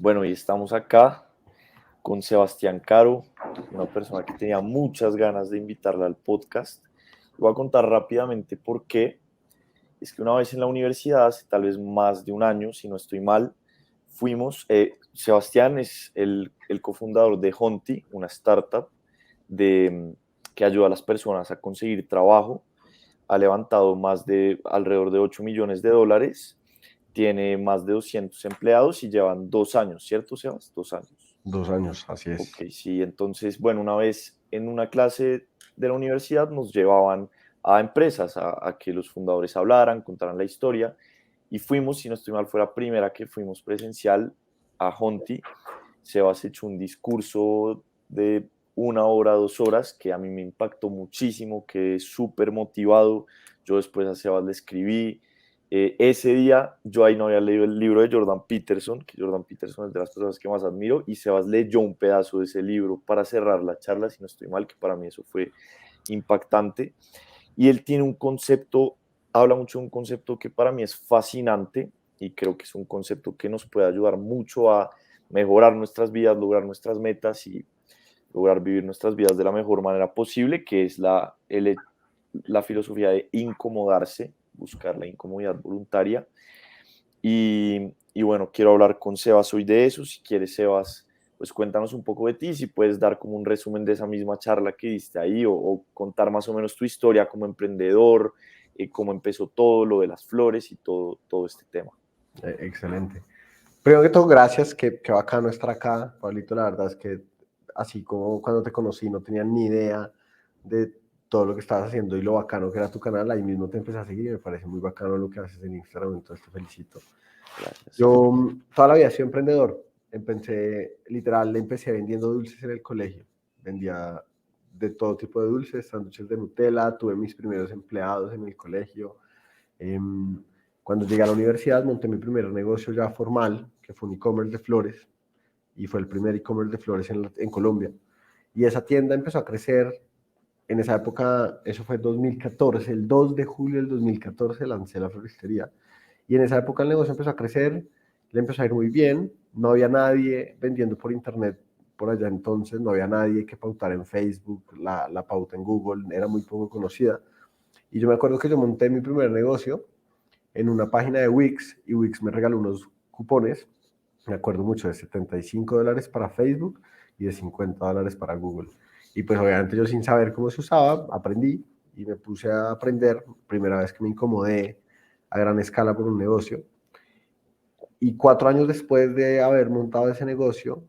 Bueno, y estamos acá con Sebastián Caro, una persona que tenía muchas ganas de invitarla al podcast. Voy a contar rápidamente por qué. Es que una vez en la universidad, hace tal vez más de un año, si no estoy mal, Sebastián es el cofundador de Honti, una startup que ayuda a las personas a conseguir trabajo. Ha levantado más de alrededor de 8 millones de dólares, tiene más de 200 empleados y llevan 2 años, ¿cierto, Sebas? 2 años. 2 años, así Ok, es. sí, entonces, bueno, una vez en una clase de la universidad nos llevaban a empresas a que los fundadores hablaran, contaran la historia, y fuimos, si no estoy mal, fue la primera que fuimos presencial a Honti. Sebas echó un discurso de 1 hora, 2 horas, que a mí me impactó muchísimo, quedé súper motivado. Yo después a Sebas le escribí. Ese día yo ahí no había leído el libro de Jordan Peterson, que Jordan Peterson es de las personas que más admiro, y Sebas leyó un pedazo de ese libro para cerrar la charla, si no estoy mal, que para mí eso fue impactante. Y él tiene un concepto, habla mucho de un concepto que para mí es fascinante y creo que es un concepto que nos puede ayudar mucho a mejorar nuestras vidas, lograr nuestras metas y lograr vivir nuestras vidas de la mejor manera posible, que es la filosofía de incomodarse, buscar la incomodidad voluntaria. Y bueno, quiero hablar con Sebas hoy de eso. Si quieres, Sebas, pues cuéntanos un poco de ti, si puedes dar como un resumen de esa misma charla que diste ahí o contar más o menos tu historia como emprendedor, cómo empezó todo lo de las flores y todo este tema. Excelente. Primero que todo, gracias, qué bacano estar acá, Pablito. La verdad es que así como cuando te conocí no tenía ni idea de todo lo que estabas haciendo y lo bacano que era tu canal, ahí mismo te empecé a seguir y me parece muy bacano lo que haces en Instagram, entonces te felicito. Gracias. Yo toda la vida he sido emprendedor. Empecé vendiendo dulces en el colegio. Vendía de todo tipo de dulces, sándwiches de Nutella, tuve mis primeros empleados en el colegio. Cuando llegué a la universidad monté mi primer negocio ya formal, que fue un e-commerce de flores, y fue el primer e-commerce de flores en Colombia. Y esa tienda empezó a crecer. En esa época, eso fue 2014, el 2 de julio del 2014 lancé la floristería. Y en esa época el negocio empezó a crecer, le empezó a ir muy bien, no había nadie vendiendo por internet por allá entonces, no había nadie que pautara en Facebook, la pauta en Google era muy poco conocida. Y yo me acuerdo que yo monté mi primer negocio en una página de Wix y Wix me regaló unos cupones, me acuerdo mucho, de $75 para Facebook y de $50 para Google. Y pues obviamente yo sin saber cómo se usaba, aprendí y me puse a aprender, primera vez que me incomodé a gran escala por un negocio. Y 4 años después de haber montado ese negocio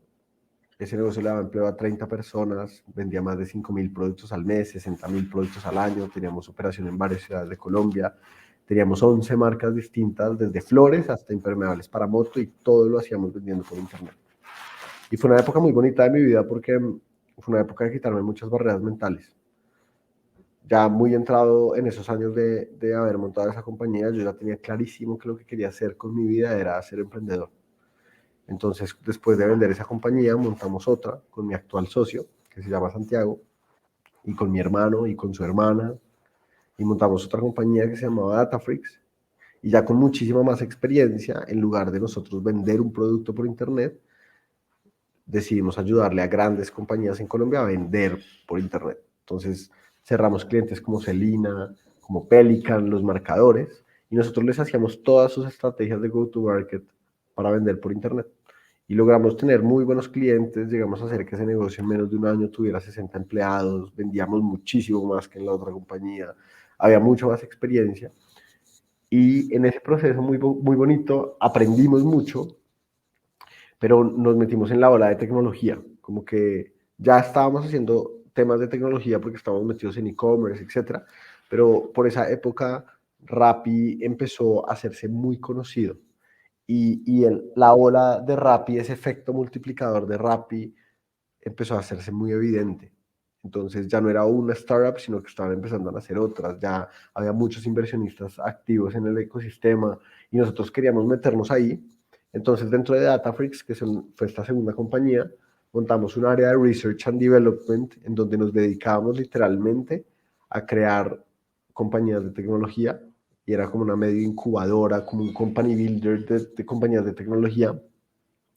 le daba empleo a 30 personas, vendía más de 5.000 productos al mes, 60.000 productos al año, teníamos operación en varias ciudades de Colombia, teníamos 11 marcas distintas, desde flores hasta impermeables para moto, y todo lo hacíamos vendiendo por internet. Y fue una época muy bonita de mi vida porque fue una época de quitarme muchas barreras mentales. Ya muy entrado en esos años de haber montado esa compañía, yo ya tenía clarísimo que lo que quería hacer con mi vida era ser emprendedor. Entonces, después de vender esa compañía, montamos otra con mi actual socio, que se llama Santiago, y con mi hermano y con su hermana, y montamos otra compañía que se llamaba Datafreaks, y ya con muchísima más experiencia, en lugar de nosotros vender un producto por internet, decidimos ayudarle a grandes compañías en Colombia a vender por internet. Entonces, cerramos clientes como Celina, como Pelican, los marcadores, y nosotros les hacíamos todas sus estrategias de go-to-market para vender por internet. Y logramos tener muy buenos clientes, llegamos a hacer que ese negocio en menos de un año tuviera 60 empleados, vendíamos muchísimo más que en la otra compañía, había mucha más experiencia. Y en ese proceso muy bonito aprendimos mucho, pero nos metimos en la ola de tecnología, como que ya estábamos haciendo temas de tecnología porque estábamos metidos en e-commerce, etcétera, pero por esa época Rappi empezó a hacerse muy conocido la ola de Rappi, ese efecto multiplicador de Rappi empezó a hacerse muy evidente. Entonces ya no era una startup, sino que estaban empezando a nacer otras, ya había muchos inversionistas activos en el ecosistema y nosotros queríamos meternos ahí. Entonces dentro de Datafreaks, que fue esta segunda compañía, montamos un área de Research and Development en donde nos dedicábamos literalmente a crear compañías de tecnología, y era como una medio incubadora, como un company builder de compañías de tecnología.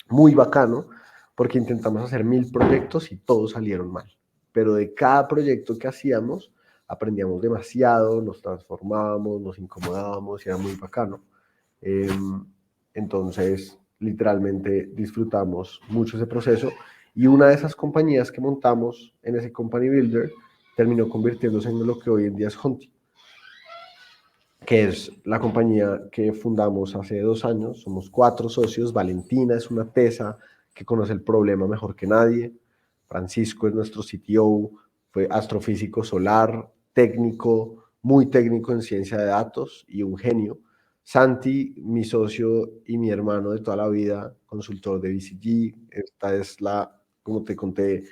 muy bacano, porque intentamos hacer 1000 proyectos y todos salieron mal. Pero de cada proyecto que hacíamos, aprendíamos demasiado, nos transformábamos, nos incomodábamos y era muy bacano. Eh, entonces, literalmente disfrutamos mucho ese proceso y una de esas compañías que montamos en ese Company Builder terminó convirtiéndose en lo que hoy en día es Hunty, que es la compañía que fundamos hace 2 años. Somos 4 socios. Valentina es una tesa que conoce el problema mejor que nadie. Francisco es nuestro CTO, fue astrofísico solar, técnico, muy técnico en ciencia de datos y un genio. Santi, mi socio y mi hermano de toda la vida, consultor de BCG. Esta es la, como te conté,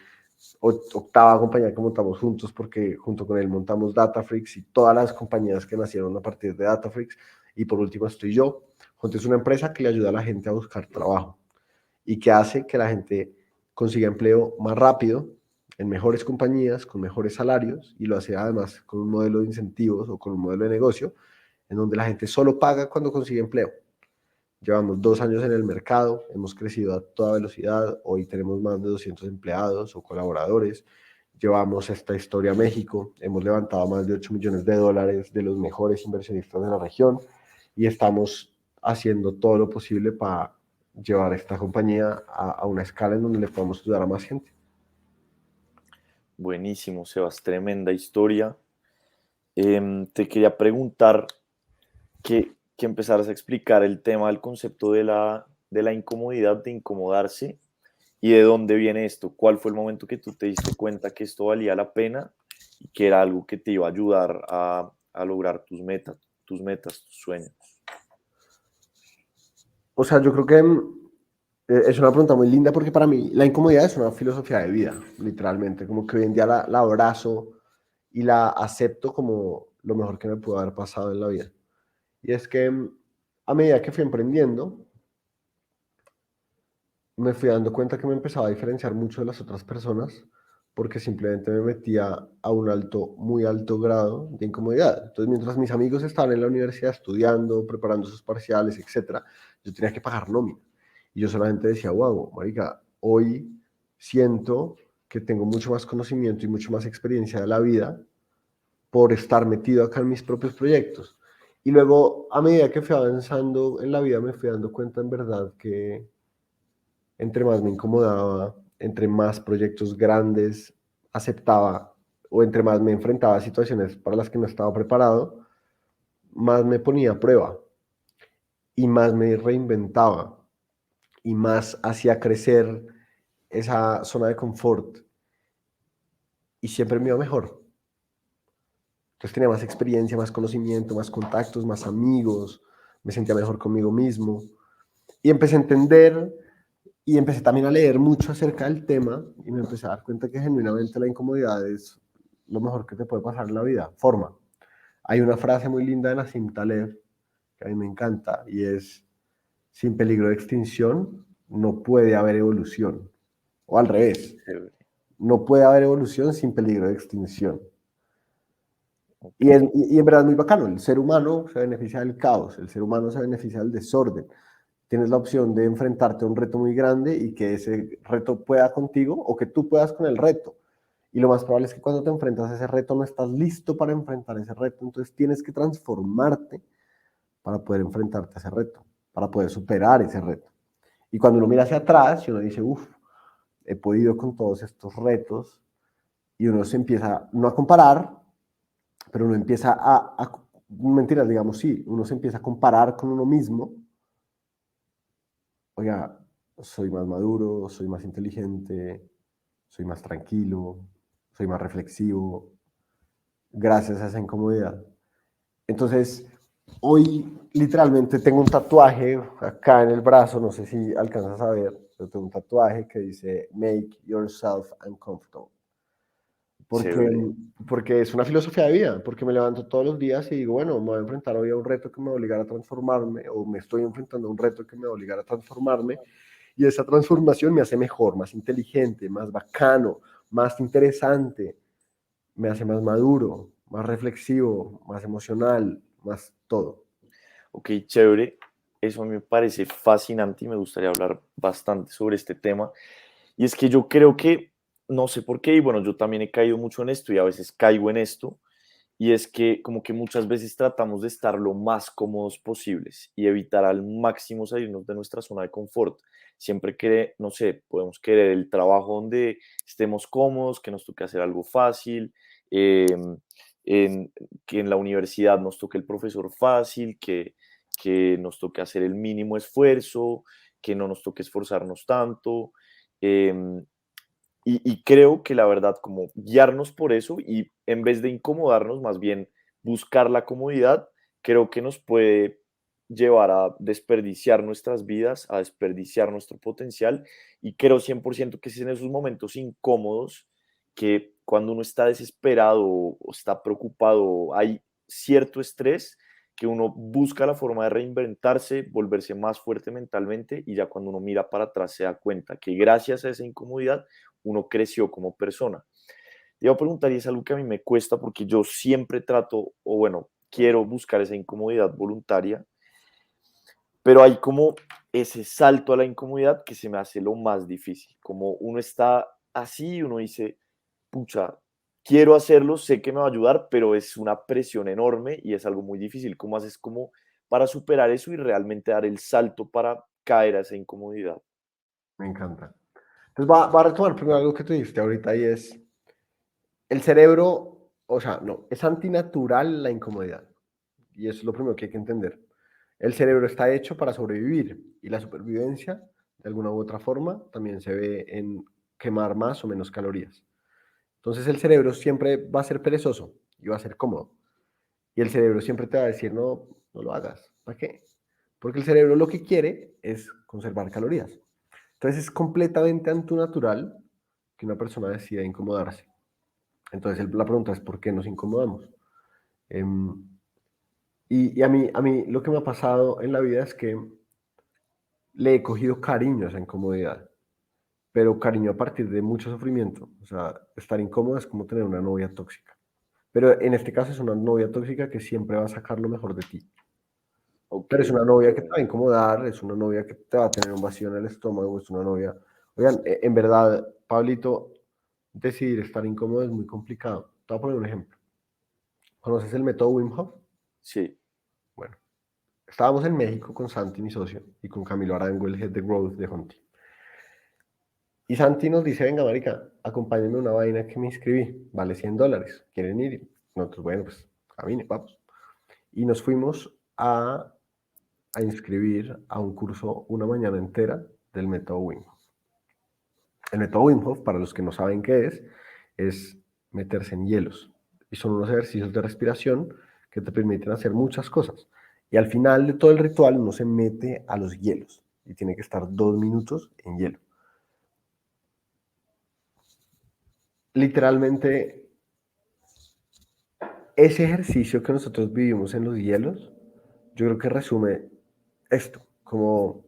octava compañía que montamos juntos, porque junto con él montamos Datafrix y todas las compañías que nacieron a partir de Datafrix. Y por último estoy yo. Junto es una empresa que le ayuda a la gente a buscar trabajo y que hace que la gente consiga empleo más rápido, en mejores compañías, con mejores salarios, y lo hace además con un modelo de incentivos o con un modelo de negocio en donde la gente solo paga cuando consigue empleo. Llevamos 2 años en el mercado, hemos crecido a toda velocidad, hoy tenemos más de 200 empleados o colaboradores, llevamos esta historia a México, hemos levantado más de 8 millones de dólares de los mejores inversionistas de la región y estamos haciendo todo lo posible para llevar esta compañía a una escala en donde le podamos ayudar a más gente. Buenísimo, Sebas, tremenda historia. Te quería preguntar que empezaras a explicar el tema del concepto de la incomodidad, de incomodarse, y de dónde viene esto. ¿Cuál fue el momento que tú te diste cuenta que esto valía la pena y que era algo que te iba a ayudar a lograr tus metas, tus sueños? O sea, yo creo que es una pregunta muy linda porque para mí la incomodidad es una filosofía de vida, literalmente. Como que hoy en día la abrazo y la acepto como lo mejor que me pudo haber pasado en la vida. Y es que a medida que fui emprendiendo, me fui dando cuenta que me empezaba a diferenciar mucho de las otras personas porque simplemente me metía a un alto, muy alto grado de incomodidad. Entonces, mientras mis amigos estaban en la universidad estudiando, preparando sus parciales, etcétera, yo tenía que pagar nómina. Y yo solamente decía, wow, marica, hoy siento que tengo mucho más conocimiento y mucho más experiencia de la vida por estar metido acá en mis propios proyectos. Y luego, a medida que fui avanzando en la vida, me fui dando cuenta en verdad que entre más me incomodaba, entre más proyectos grandes aceptaba o entre más me enfrentaba a situaciones para las que no estaba preparado, más me ponía a prueba y más me reinventaba y más hacía crecer esa zona de confort y siempre me iba mejor. Entonces tenía más experiencia, más conocimiento, más contactos, más amigos, me sentía mejor conmigo mismo y empecé a entender y empecé también a leer mucho acerca del tema y me empecé a dar cuenta que genuinamente la incomodidad es lo mejor que te puede pasar en la vida. Forma. Hay una frase muy linda de Nassim Taleb que a mí me encanta y es, sin peligro de extinción no puede haber evolución. O al revés, no puede haber evolución sin peligro de extinción. Ok, Y en verdad es muy bacano. El ser humano se beneficia del caos, el ser humano se beneficia del desorden. Tienes la opción de enfrentarte a un reto muy grande y que ese reto pueda contigo o que tú puedas con el reto. Y lo más probable es que cuando te enfrentas a ese reto no estás listo para enfrentar ese reto, entonces tienes que transformarte para poder enfrentarte a ese reto, para poder superar ese reto. Y cuando uno mira hacia atrás y uno dice, uff, he podido con todos estos retos, y uno se empieza, no a comparar, pero uno empieza mentiras, digamos, sí, uno se empieza a comparar con uno mismo. Oiga, soy más maduro, soy más inteligente, soy más tranquilo, soy más reflexivo, gracias a esa incomodidad. Entonces, hoy literalmente tengo un tatuaje acá en el brazo, no sé si alcanzas a ver, pero tengo un tatuaje que dice Make yourself uncomfortable. Porque, chévere. porque es una filosofía de vida, porque me levanto todos los días y digo, bueno, me voy a enfrentar hoy a un reto que me va a obligar a transformarme, o me estoy enfrentando a un reto que me va a obligar a transformarme, y esa transformación me hace mejor, más inteligente, más bacano, más interesante, me hace más maduro, más reflexivo, más emocional, más todo. Ok, chévere. eso a mí me parece fascinante y me gustaría hablar bastante sobre este tema. Y es que yo creo que, no sé por qué, y bueno, yo también he caído mucho en esto y a veces caigo en esto, y es que como que muchas veces tratamos de estar lo más cómodos posibles y evitar al máximo salirnos de nuestra zona de confort. Siempre que, no sé, podemos querer el trabajo donde estemos cómodos, que nos toque hacer algo fácil, em, en, que en la universidad nos toque el profesor fácil, que nos toque hacer el mínimo esfuerzo, que no nos toque esforzarnos tanto. em, y creo que la verdad, como guiarnos por eso y en vez de incomodarnos, más bien buscar la comodidad, creo que nos puede llevar a desperdiciar nuestras vidas, a desperdiciar nuestro potencial. Y creo 100% que es en esos momentos incómodos que cuando uno está desesperado o está preocupado, hay cierto estrés que uno busca la forma de reinventarse, volverse más fuerte mentalmente y ya cuando uno mira para atrás se da cuenta que gracias a esa incomodidad uno creció como persona. Te iba a preguntar, y es algo que a mí me cuesta porque yo siempre trato, o bueno, quiero buscar esa incomodidad voluntaria, pero hay como ese salto a la incomodidad que se me hace lo más difícil. Como uno está así y uno dice, pucha, quiero hacerlo, sé que me va a ayudar, pero es una presión enorme y es algo muy difícil. ¿Cómo haces como para superar eso y realmente dar el salto para caer a esa incomodidad? Me encanta. Entonces va a retomar primero algo que tú dijiste ahorita y es el cerebro, o sea, no, es antinatural la incomodidad. Y eso es lo primero que hay que entender. El cerebro está hecho para sobrevivir y la supervivencia, de alguna u otra forma, también se ve en quemar más o menos calorías. Entonces el cerebro siempre va a ser perezoso y va a ser cómodo. Y el cerebro siempre te va a decir, no, no lo hagas. ¿Para qué? Porque el cerebro lo que quiere es conservar calorías. Entonces es completamente antinatural que una persona decida incomodarse. Entonces la pregunta es, ¿por qué nos incomodamos? Em, y a mí lo que me ha pasado en la vida es que le he cogido cariño a esa incomodidad, pero cariño a partir de mucho sufrimiento. O sea, estar incómodo es como tener una novia tóxica. Pero en este caso es una novia tóxica que siempre va a sacar lo mejor de ti. Ok, Pero es una novia que te va a entiendo. incomodar, es una novia que te va a tener un vacío en el estómago, es una novia... Oigan, en verdad, Pablito, decidir estar incómodo es muy complicado. Te voy a poner un ejemplo. ¿Conoces el método Wim Hof? Sí, Bueno, estábamos en México con Santi, mi socio, y con Camilo Arango, el Head de Growth de Honti. Y Santi nos dice, venga, marica, acompáñenme a una vaina que me inscribí, vale $100, ¿quieren ir? Y nosotros, bueno, pues, camine, vamos. Y nos fuimos a inscribir a un curso una mañana entera del método Wim Hof. El método Wim Hof, para los que no saben qué es meterse en hielos. Y son unos ejercicios de respiración que te permiten hacer muchas cosas. Y al final de todo el ritual uno se mete a los hielos y tiene que estar 2 minutos en hielo. Literalmente, ese ejercicio que nosotros vivimos en los hielos, yo creo que resume esto, como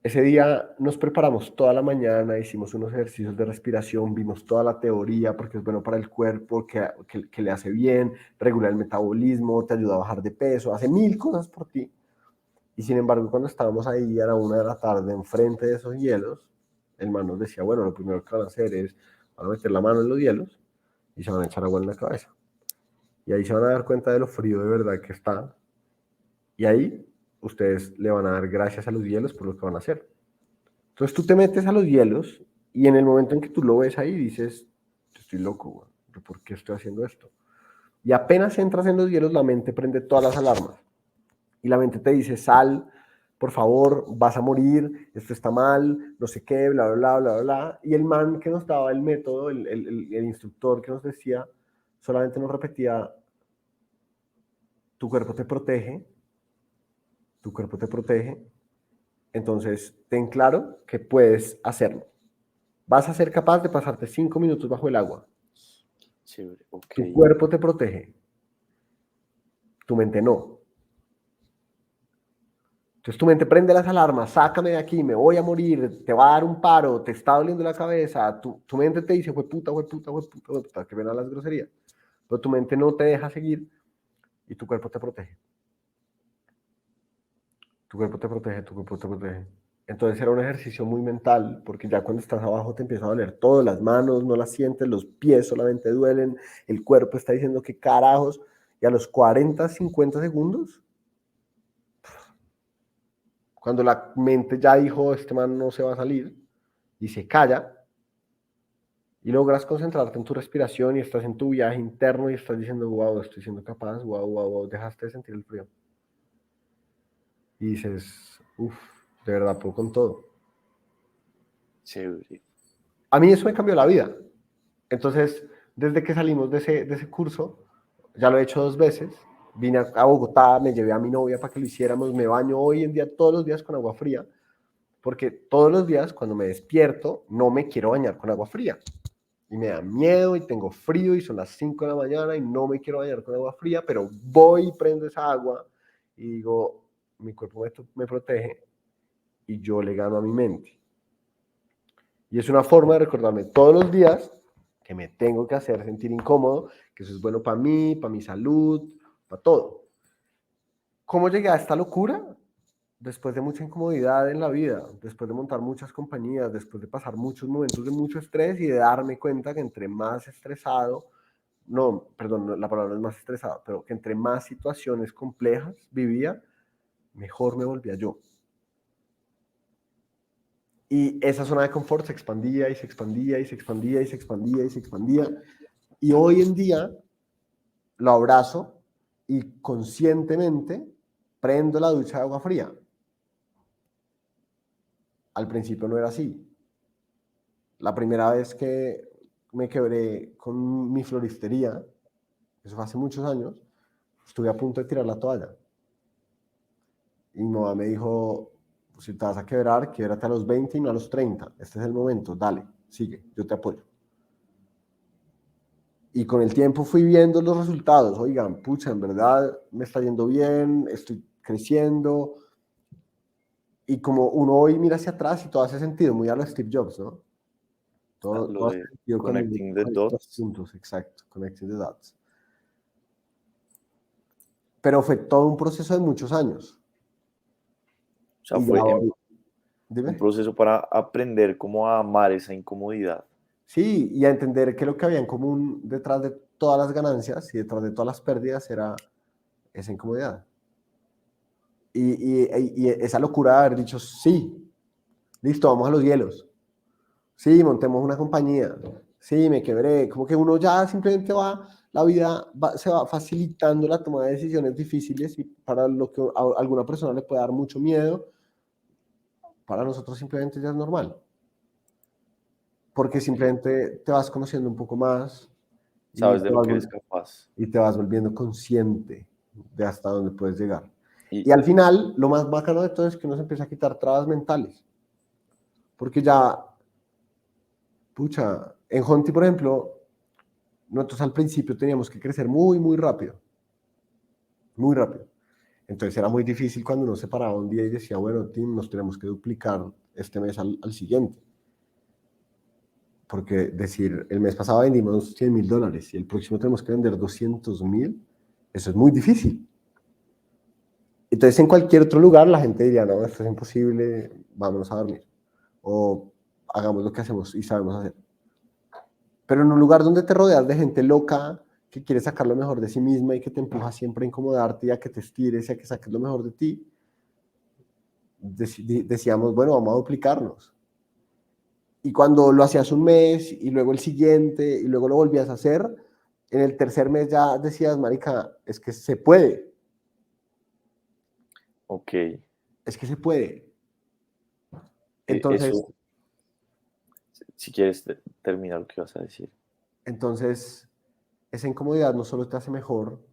ese día nos preparamos toda la mañana, hicimos unos ejercicios de respiración, vimos toda la teoría porque es bueno para el cuerpo, que le hace bien, regula el metabolismo, te ayuda a bajar de peso, hace mil cosas por ti. Y sin embargo, cuando estábamos ahí a la 1 de la tarde, enfrente de esos hielos, el man nos decía, bueno, lo primero que van a hacer es, van a meter la mano en los hielos y se van a echar agua en la cabeza. Y ahí se van a dar cuenta de lo frío de verdad que está. Y ahí ustedes le van a dar gracias a los hielos por lo que van a hacer. Entonces tú te metes a los hielos y en el momento en que tú lo ves ahí dices, estoy loco, güey. ¿Por qué estoy haciendo esto? Y apenas entras en los hielos, la mente prende todas las alarmas. Y la mente te dice, sal, por favor, vas a morir, esto está mal, no sé qué, bla, bla, bla, bla, bla. Y el man que nos daba el método, el instructor que nos decía, solamente nos repetía, tu cuerpo te protege, tu cuerpo te protege. Entonces, ten claro que puedes hacerlo. Vas a ser capaz de pasarte 5 minutos bajo el agua. chévere, ok. Tu cuerpo te protege, tu mente no. Entonces tu mente prende las alarmas, sácame de aquí, me voy a morir, te va a dar un paro, te está doliendo la cabeza, tu mente te dice, fue puta, fue puta, fue puta, fue puta, que ven a las groserías. Pero tu mente no te deja seguir y tu cuerpo te protege. Tu cuerpo te protege, tu cuerpo te protege. Entonces era un ejercicio muy mental, porque ya cuando estás abajo te empieza a doler todo, las manos no las sientes, los pies solamente duelen, el cuerpo está diciendo qué carajos, y a los 40, 50 segundos, cuando la mente ya dijo, este man no se va a salir, y se calla, y logras concentrarte en tu respiración y estás en tu viaje interno y estás diciendo, wow, estoy siendo capaz, wow, wow, wow, dejaste de sentir el frío. Y dices, uff, de verdad puedo con todo. Chévere. A mí eso me cambió la vida. Entonces, desde que salimos de ese curso, ya lo he hecho 2 veces. Vine a Bogotá, me llevé a mi novia para que lo hiciéramos. Me baño hoy en día todos los días con agua fría, porque todos los días cuando me despierto no me quiero bañar con agua fría. Y me da miedo y tengo frío y son las 5 de la mañana y no me quiero bañar con agua fría, pero voy y prendo esa agua y digo, mi cuerpo me protege y yo le gano a mi mente. Y es una forma de recordarme todos los días que me tengo que hacer sentir incómodo, que eso es bueno para mí, para mi salud, para todo. ¿Cómo llegué a esta locura? Después de mucha incomodidad en la vida, después de montar muchas compañías, después de pasar muchos momentos de mucho estrés y de darme cuenta que entre más estresado, no, perdón, la palabra no es más estresado, pero que entre más situaciones complejas vivía, mejor me volvía yo. Y esa zona de confort se expandía y se expandía y se expandía y se expandía y se expandía. Y hoy en día lo abrazo y conscientemente prendo la ducha de agua fría. Al principio no era así. La primera vez que me quebré con mi floristería, eso fue hace muchos años, estuve a punto de tirar la toalla. Y mi mamá me dijo, si te vas a quebrar, québrate a los 20 y no a los 30. Este es el momento, dale, sigue, yo te apoyo. Y con el tiempo fui viendo los resultados. Oigan, pucha, en verdad me está yendo bien, estoy creciendo. Y como uno hoy mira hacia atrás y todo hace sentido, muy a lo Steve Jobs, ¿no? Lo Todo hace de sentido cuando uno connecting the conecta los dots. puntos, exacto, connecting the dots. Pero fue todo un proceso de muchos años. O sea, Y ya fue hoy, un dime. proceso para aprender cómo a amar esa incomodidad. Sí, y a entender que lo que había en común detrás de todas las ganancias y detrás de todas las pérdidas era esa incomodidad. Y esa locura de haber dicho, sí, listo, vamos a los hielos. Sí, montemos una compañía. Sí, me quebré. Como que uno ya simplemente va, la vida se va facilitando la toma de decisiones difíciles y para lo que a alguna persona le puede dar mucho miedo, para nosotros simplemente ya es normal. Porque Ok. simplemente te vas conociendo un poco más y Sabes de lo que eres capaz. te vas volviendo consciente de hasta dónde puedes llegar. Y Y al final, lo más bacano de todo es que uno se empieza a quitar trabas mentales. Porque ya, pucha, en Honti, por ejemplo, nosotros al principio teníamos que crecer muy, muy rápido. Muy rápido. Entonces era muy difícil cuando uno se paraba un día y decía, bueno, Tim, nos tenemos que duplicar este mes al siguiente. Porque decir, el mes pasado vendimos $100,000 y el próximo tenemos que vender 200,000, eso es muy difícil. Entonces en cualquier otro lugar la gente diría, no, esto es imposible, vámonos a dormir. O hagamos lo que hacemos y sabemos hacer. Pero en un lugar donde te rodeas de gente loca, que quiere sacar lo mejor de sí misma y que te empuja siempre a incomodarte y a que te estires y a que saques lo mejor de ti, decíamos, bueno, vamos a duplicarnos. Y cuando lo hacías un mes y luego el siguiente y luego lo volvías a hacer, en el tercer mes ya decías, marica, es que se puede, ok, es que se puede. Entonces, eso, si quieres terminar lo que vas a decir. entonces, esa incomodidad no solo te hace mejor,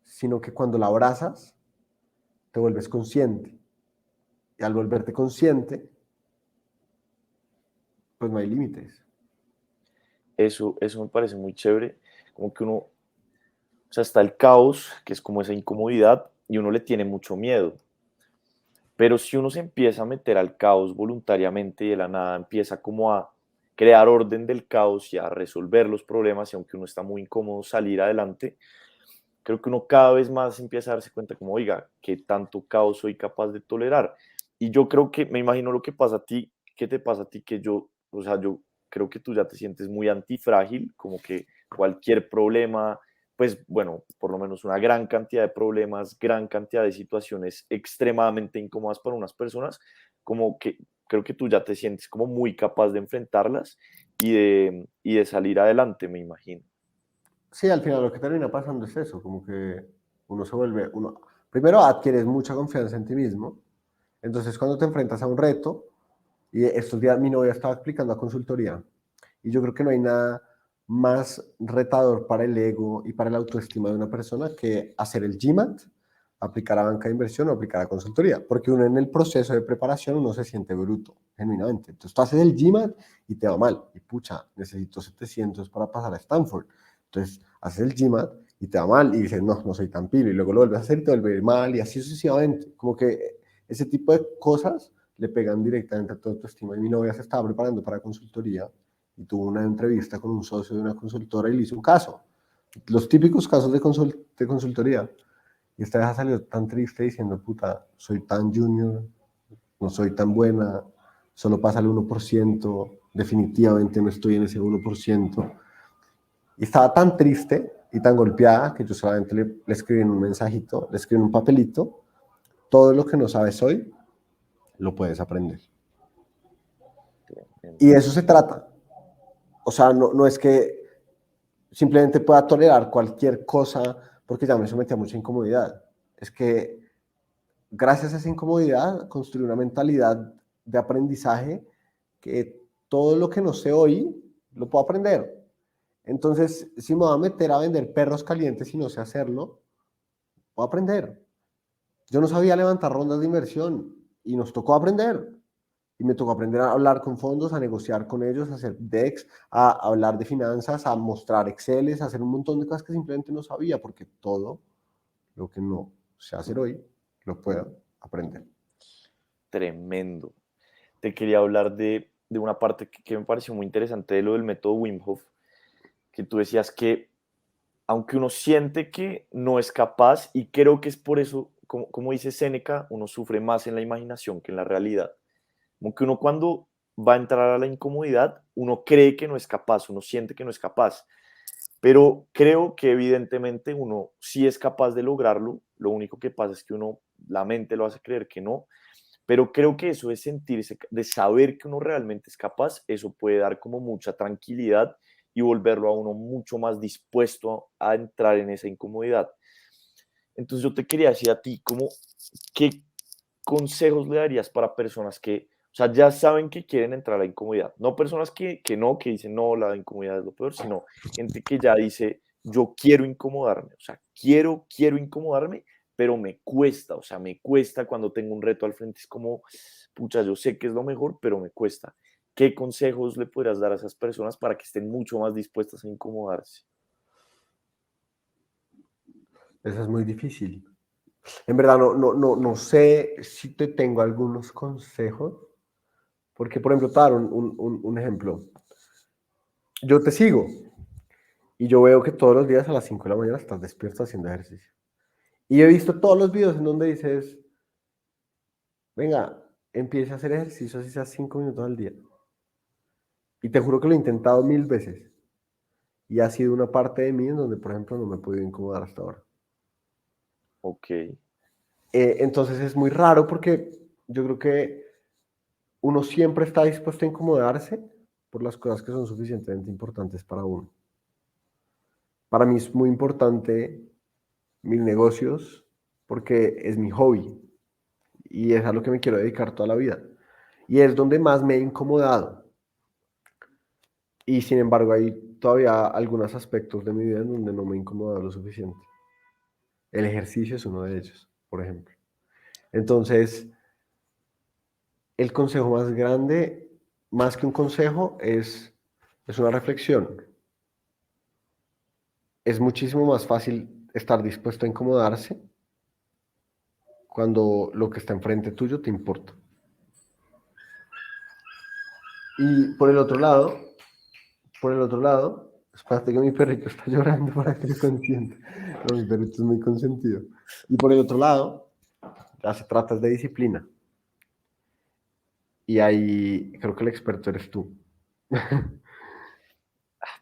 sino que cuando la abrazas, te vuelves consciente. Y al volverte consciente, pues no hay límites. Eso me parece muy chévere, como que uno, o sea, está el caos, que es como esa incomodidad, y uno le tiene mucho miedo. Pero si uno se empieza a meter al caos voluntariamente y de la nada empieza como a crear orden del caos y a resolver los problemas, y aunque uno está muy incómodo, salir adelante, creo que uno cada vez más empieza a darse cuenta como, oiga, qué tanto caos soy capaz de tolerar. Y yo creo que, me imagino lo que pasa a ti, qué te pasa a ti, que yo, o sea, yo creo que tú ya te sientes muy antifrágil, como que cualquier problema, pues bueno, por lo menos una gran cantidad de problemas, gran cantidad de situaciones extremadamente incómodas para unas personas, como que creo que tú ya te sientes como muy capaz de enfrentarlas y de salir adelante, me imagino. Sí, al final lo que termina pasando es eso, como que uno se vuelve, uno, primero adquieres mucha confianza en ti mismo, entonces cuando te enfrentas a un reto, y estos días mi novia estaba explicando a consultoría, y yo creo que no hay nada más retador para el ego y para la autoestima de una persona que hacer el GMAT, aplicar a banca de inversión o aplicar a consultoría, porque uno en el proceso de preparación uno se siente bruto, genuinamente. Entonces tú haces el GMAT y te va mal, y pucha, necesito 700 para pasar a Stanford. Entonces haces el GMAT y te va mal y dices, no, no soy tan pilo, y luego lo vuelves a hacer y te vuelve mal y así sucesivamente. Como que ese tipo de cosas le pegan directamente a tu autoestima. Y mi novia se estaba preparando para consultoría y tuvo una entrevista con un socio de una consultora y le hizo un caso. Los típicos casos de consultoría. Y esta vieja salió tan triste diciendo, puta, soy tan junior, no soy tan buena, solo pasa el 1%, definitivamente no estoy en ese 1%. Y estaba tan triste y tan golpeada que yo solamente le escribí en un mensajito, le escribí en un papelito, todo lo que no sabes hoy, lo puedes aprender. Y de eso se trata. O sea, no, no es que simplemente pueda tolerar cualquier cosa porque ya me sometí a mucha incomodidad. Es que gracias a esa incomodidad construí una mentalidad de aprendizaje que todo lo que no sé hoy lo puedo aprender. Entonces, si me voy a meter a vender perros calientes y no sé hacerlo, puedo aprender. Yo no sabía levantar rondas de inversión y nos tocó aprender. Y me tocó aprender a hablar con fondos, a negociar con ellos, a hacer DEX, a hablar de finanzas, a mostrar Exceles, a hacer un montón de cosas que simplemente no sabía, porque todo lo que no sé hacer hoy lo puedo aprender. Tremendo. Te quería hablar de una parte que me pareció muy interesante de lo del método Wim Hof, que tú decías que aunque uno siente que no es capaz, y creo que es por eso, como dice Séneca, uno sufre más en la imaginación que en la realidad. Como que uno cuando va a entrar a la incomodidad, uno cree que no es capaz, uno siente que no es capaz, pero creo que evidentemente uno sí es capaz de lograrlo, lo único que pasa es que uno, la mente lo hace creer que no, pero creo que eso de sentirse, de saber que uno realmente es capaz, eso puede dar como mucha tranquilidad y volverlo a uno mucho más dispuesto a entrar en esa incomodidad. Entonces yo te quería decir a ti, como, ¿qué consejos le darías para personas que, o sea, ya saben que quieren entrar a la incomodidad? No personas que no, que dicen, no, la incomodidad es lo peor, sino gente que ya dice, yo quiero incomodarme, o sea, quiero incomodarme, pero me cuesta, o sea, me cuesta cuando tengo un reto al frente, es como, pucha, yo sé que es lo mejor, pero me cuesta. ¿Qué consejos le podrías dar a esas personas para que estén mucho más dispuestas a incomodarse? Eso es muy difícil. En verdad, no sé si te tengo algunos consejos, porque, por ejemplo, te voy a dar un ejemplo. Yo te sigo y yo veo que todos los días a las 5 de la mañana estás despierto haciendo ejercicio. Y he visto todos los videos en donde dices, venga, empieza a hacer ejercicio así sea 5 minutos al día. Y te juro que lo he intentado 1000 veces. Y ha sido una parte de mí en donde, por ejemplo, no me he podido incomodar hasta ahora. Ok, Entonces es muy raro porque yo creo que uno siempre está dispuesto a incomodarse por las cosas que son suficientemente importantes para uno. Para mí es muy importante mis negocios porque es mi hobby y es a lo que me quiero dedicar toda la vida. Y es donde más me he incomodado. Y sin embargo hay todavía algunos aspectos de mi vida en donde no me he incomodado lo suficiente. El ejercicio es uno de ellos, por ejemplo. Entonces, el consejo más grande, más que un consejo, es una reflexión. Es muchísimo más fácil estar dispuesto a incomodarse cuando lo que está enfrente tuyo te importa. Y por el otro lado, Espérate que mi perrito está llorando para que lo consienta. No, mi perrito es muy consentido. Y por el otro lado, ya se trata de disciplina. Y ahí creo que el experto eres tú.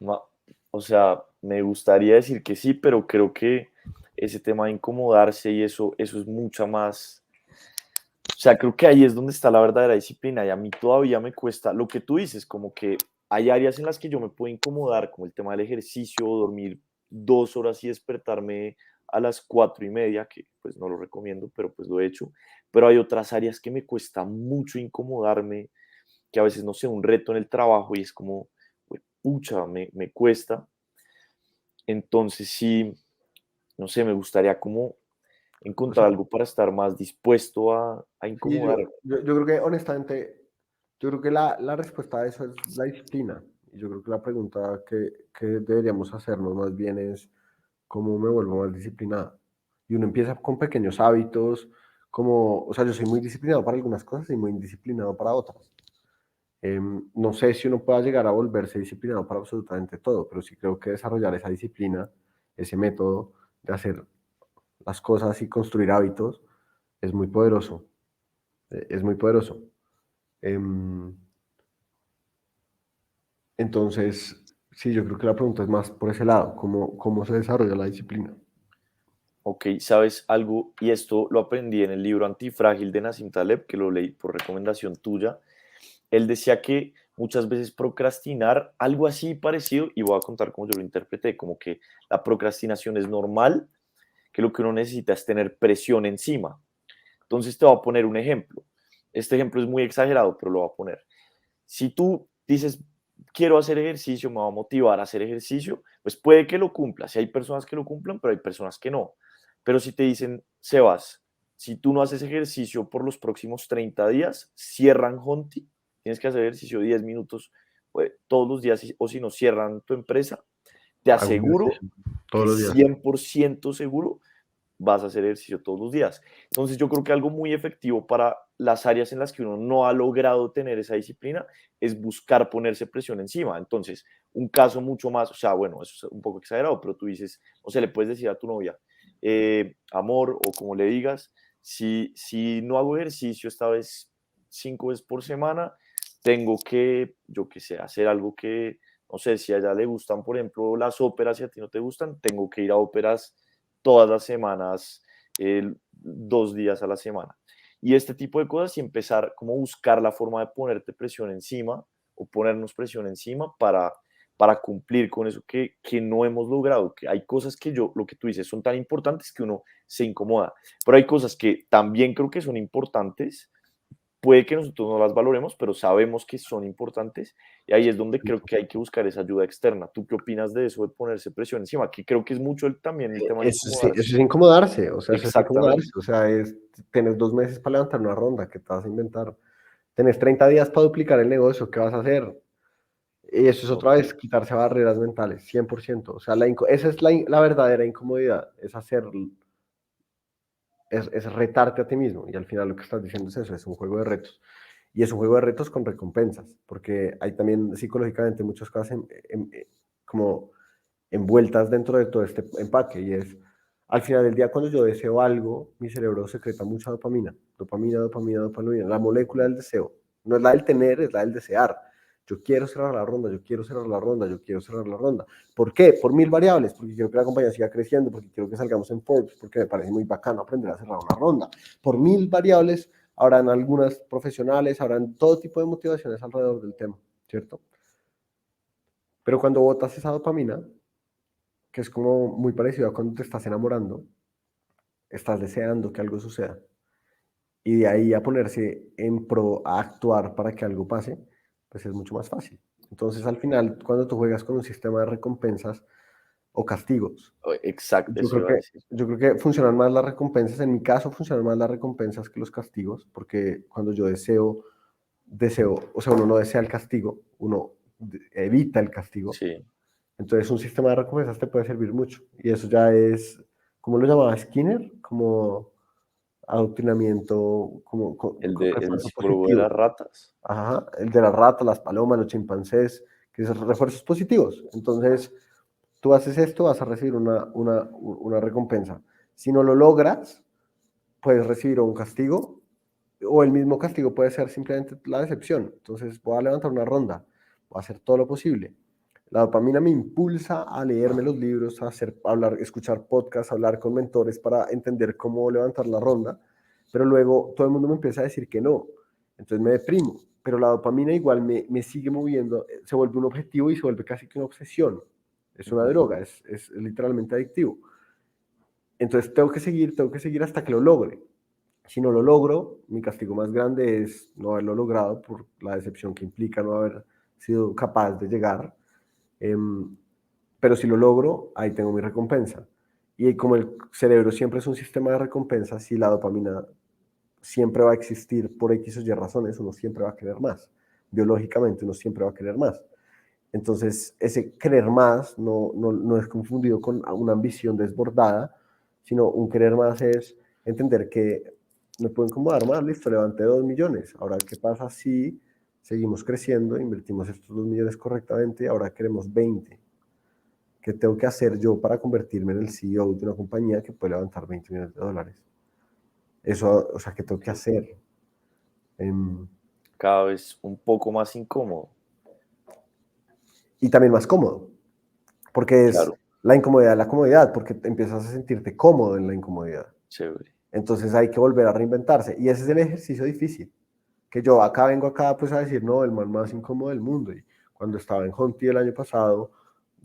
Ma- O sea, me gustaría decir que sí, pero creo que ese tema de incomodarse y eso es mucha más. O sea, creo que ahí es donde está la verdadera disciplina y a mí todavía me cuesta lo que tú dices, como que hay áreas en las que yo me puedo incomodar, como el tema del ejercicio, dormir 2 horas y despertarme a las 4:30, que pues no lo recomiendo, pero pues lo he hecho. Pero hay otras áreas que me cuesta mucho incomodarme, que a veces no sé, un reto en el trabajo y es como, pucha, me cuesta. Entonces sí, no sé, me gustaría como O encontrar sea, algo para estar más dispuesto a sí, yo, incomodarme. yo, yo creo que honestamente, yo creo que la respuesta a eso es la disciplina. Y yo creo que la pregunta que deberíamos hacernos más bien es cómo me vuelvo más disciplinado. Y uno empieza con pequeños hábitos, como, o sea, yo soy muy disciplinado para algunas cosas y muy indisciplinado para otras. No sé si uno pueda llegar a volverse disciplinado para absolutamente todo, pero sí creo que desarrollar esa disciplina, ese método de hacer las cosas y construir hábitos es muy poderoso. Es muy poderoso. Em, entonces, sí, yo creo que la pregunta es más por ese lado, cómo se desarrolla la disciplina. Ok, ¿sabes algo? Y esto lo aprendí en el libro Antifrágil de Nassim Taleb, que lo leí por recomendación tuya. Él decía que muchas veces procrastinar, algo así parecido, y voy a contar cómo yo lo interpreté, como que la procrastinación es normal, que lo que uno necesita es tener presión encima. Entonces te voy a poner un ejemplo. Este ejemplo es muy exagerado, pero lo voy a poner. Si tú dices, quiero hacer ejercicio, me va a motivar a hacer ejercicio, pues puede que lo cumplas. Si hay personas que lo cumplan, pero hay personas que no. Pero si te dicen, Sebas, si tú no haces ejercicio por los próximos 30 días, cierran Honti, tienes que hacer ejercicio 10 minutos todos los días, o si no, cierran tu empresa, te Hago aseguro ejercicio todos que los días. 100% seguro vas a hacer ejercicio todos los días. Entonces yo creo que algo muy efectivo para las áreas en las que uno no ha logrado tener esa disciplina es buscar ponerse presión encima. Entonces, un caso mucho más, o sea, bueno, eso es un poco exagerado, pero tú dices, o sea, le puedes decir a tu novia, amor, o como le digas, si no hago ejercicio esta vez 5 veces por semana, tengo que, yo qué sé, hacer algo que, no sé, si a ella le gustan, por ejemplo, las óperas y a ti no te gustan, tengo que ir a óperas todas las semanas, 2 días a la semana. Y este tipo de cosas y empezar como a buscar la forma de ponerte presión encima o ponernos presión encima para cumplir con eso que no hemos logrado, que hay cosas que yo, lo que tú dices, son tan importantes que uno se incomoda, pero hay cosas que también creo que son importantes, puede que nosotros no las valoremos, pero sabemos que son importantes y ahí es donde creo que hay que buscar esa ayuda externa. ¿Tú qué opinas de eso de ponerse presión encima? Que creo que es mucho también el tema de Eso, sí, eso incomodarse. es incomodarse, o sea, eso es incomodarse, Exactamente, o sea, tienes 2 meses para levantar una ronda, ¿qué te vas a inventar? Tienes 30 días para duplicar el negocio, ¿qué vas a hacer? Y eso es otra ok, vez, quitarse barreras mentales, 100%. O sea, esa es la verdadera incomodidad, es es retarte a ti mismo. Y al final lo que estás diciendo es eso, es un juego de retos. Y es un juego de retos con recompensas, porque hay también psicológicamente muchas cosas como envueltas dentro de todo este empaque. Y es, al final del día, cuando yo deseo algo, mi cerebro secreta mucha dopamina. Dopamina, dopamina, dopamina. La molécula del deseo. No es la del tener, es la del desear. Yo quiero cerrar la ronda, yo quiero cerrar la ronda, yo quiero cerrar la ronda. ¿Por qué? Por mil variables, porque quiero que la compañía siga creciendo, porque quiero que salgamos en Forbes, porque me parece muy bacano aprender a cerrar una ronda. Por mil variables, habrán algunas profesionales, habrán todo tipo de motivaciones alrededor del tema, ¿cierto? Pero cuando botas esa dopamina, que es como muy parecido a cuando te estás enamorando, estás deseando que algo suceda. Y de ahí a ponerse en pro, a actuar para que algo pase, pues es mucho más fácil. Entonces, al final, cuando tú juegas con un sistema de recompensas o castigos, exacto, yo eso creo iba a que, decir. yo creo que funcionan más las recompensas. En mi caso, funcionan más las recompensas que los castigos, porque cuando yo deseo, o sea, uno no desea el castigo, uno evita el castigo. Sí, Entonces, un sistema de recompensas te puede servir mucho. Y eso ya es, ¿cómo lo llamaba Skinner? Como adoctrinamiento, como el refuerzo psicólogo de las positivo. ratas. Ajá, el de las ratas, las palomas, los chimpancés, que es refuerzos positivos. Entonces, tú haces esto, vas a recibir una recompensa. Si no lo logras, puedes recibir un castigo, o el mismo castigo puede ser simplemente la decepción. Entonces, voy a levantar una ronda, voy a hacer todo lo posible. La dopamina me impulsa a leerme los libros, a hablar, escuchar podcasts, hablar con mentores para entender cómo levantar la ronda, pero luego todo el mundo me empieza a decir que no, entonces me deprimo, pero la dopamina igual me sigue moviendo, se vuelve un objetivo y se vuelve casi que una obsesión, es una droga, es literalmente adictivo. Entonces tengo que seguir hasta que lo logre. Si no lo logro, mi castigo más grande es no haberlo logrado por la decepción que implica no haber sido capaz de llegar. Pero si lo logro, ahí tengo mi recompensa. Y como el cerebro siempre es un sistema de recompensa, si la dopamina siempre va a existir por X o Y razones, uno siempre va a querer más. Biológicamente uno siempre va a querer más. Entonces, ese querer más no es confundido con una ambición desbordada, sino un querer más es entender que me puedo incomodar más, listo, levanté 2 millones. Ahora, ¿qué pasa si seguimos creciendo, invertimos estos 2 millones correctamente y ahora queremos 20? ¿Qué tengo que hacer yo para convertirme en el CEO de una compañía que puede levantar 20 millones de dólares? Eso, o sea, ¿qué tengo que hacer? Cada vez un poco más incómodo. Y también más cómodo, porque es Claro, la incomodidad, la comodidad, porque empiezas a sentirte cómodo en la incomodidad. chévere. Entonces hay que volver a reinventarse. Y ese es el ejercicio difícil. Que yo vengo acá pues a decir, no, el man más incómodo del mundo. Y cuando estaba en Honti el año pasado,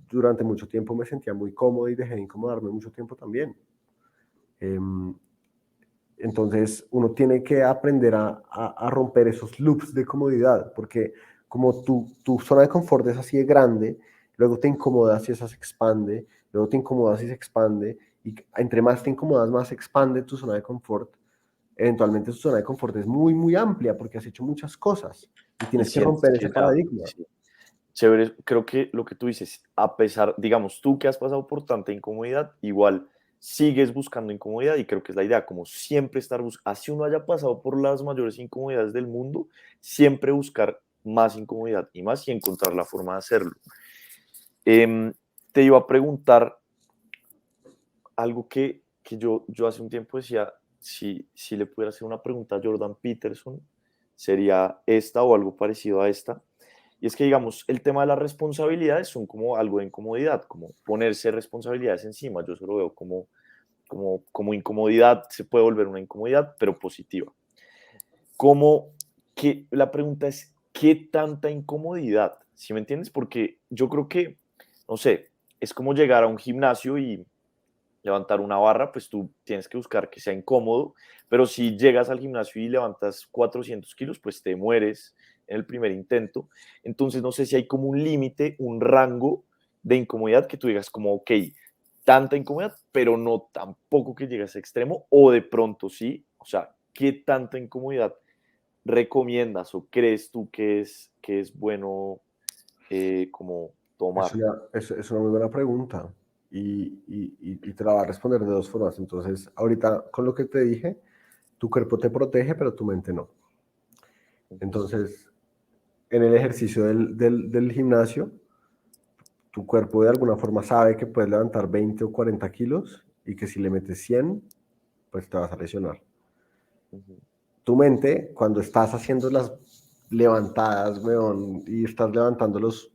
durante mucho tiempo me sentía muy cómodo y dejé de incomodarme mucho tiempo también. Entonces uno tiene que aprender a romper esos loops de comodidad, porque como tu zona de confort es así de grande, luego te incomodas y esa se expande, luego te incomodas y se expande, y entre más te incomodas, más se expande tu zona de confort. Eventualmente tu zona de confort es muy, muy amplia porque has hecho muchas cosas y Y tienes que sientes romper que ese ya, paradigma. sí, chévere, creo que lo que tú dices, a pesar, digamos, tú que has pasado por tanta incomodidad, igual sigues buscando incomodidad y creo que es la idea, como siempre estar buscando, así uno haya pasado por las mayores incomodidades del mundo, siempre buscar más incomodidad y más y encontrar la forma de hacerlo. Em, Te iba a preguntar algo que yo hace un tiempo decía, si le pudiera hacer una pregunta a Jordan Peterson, sería esta o algo parecido a esta. Y es que, digamos, el tema de las responsabilidades son como algo de incomodidad, como ponerse responsabilidades encima. Yo solo veo como incomodidad, se puede volver una incomodidad, pero positiva. Como que la pregunta es, ¿qué tanta incomodidad? ¿Sí me entiendes? Porque yo creo que, no sé, es como llegar a un gimnasio y levantar una barra, pues tú tienes que buscar que sea incómodo, pero si llegas al gimnasio y levantas 400 kilos, pues te mueres en el primer intento. Entonces no sé si hay como un límite, un rango de incomodidad que tú digas como, ok, tanta incomodidad, pero no tampoco que llegue a ese extremo, o de pronto sí, o sea, ¿qué tanta incomodidad recomiendas o crees tú que es bueno como tomar? Es una muy buena pregunta y te la va a responder de dos formas. Entonces, ahorita con lo que te dije, tu cuerpo te protege, pero tu mente no. Entonces, en el ejercicio del gimnasio, tu cuerpo de alguna forma sabe que puedes levantar 20 o 40 kilos y que si le metes 100, pues te vas a lesionar. Ujú. Tu mente, cuando estás haciendo las levantadas, weón, y estás levantando los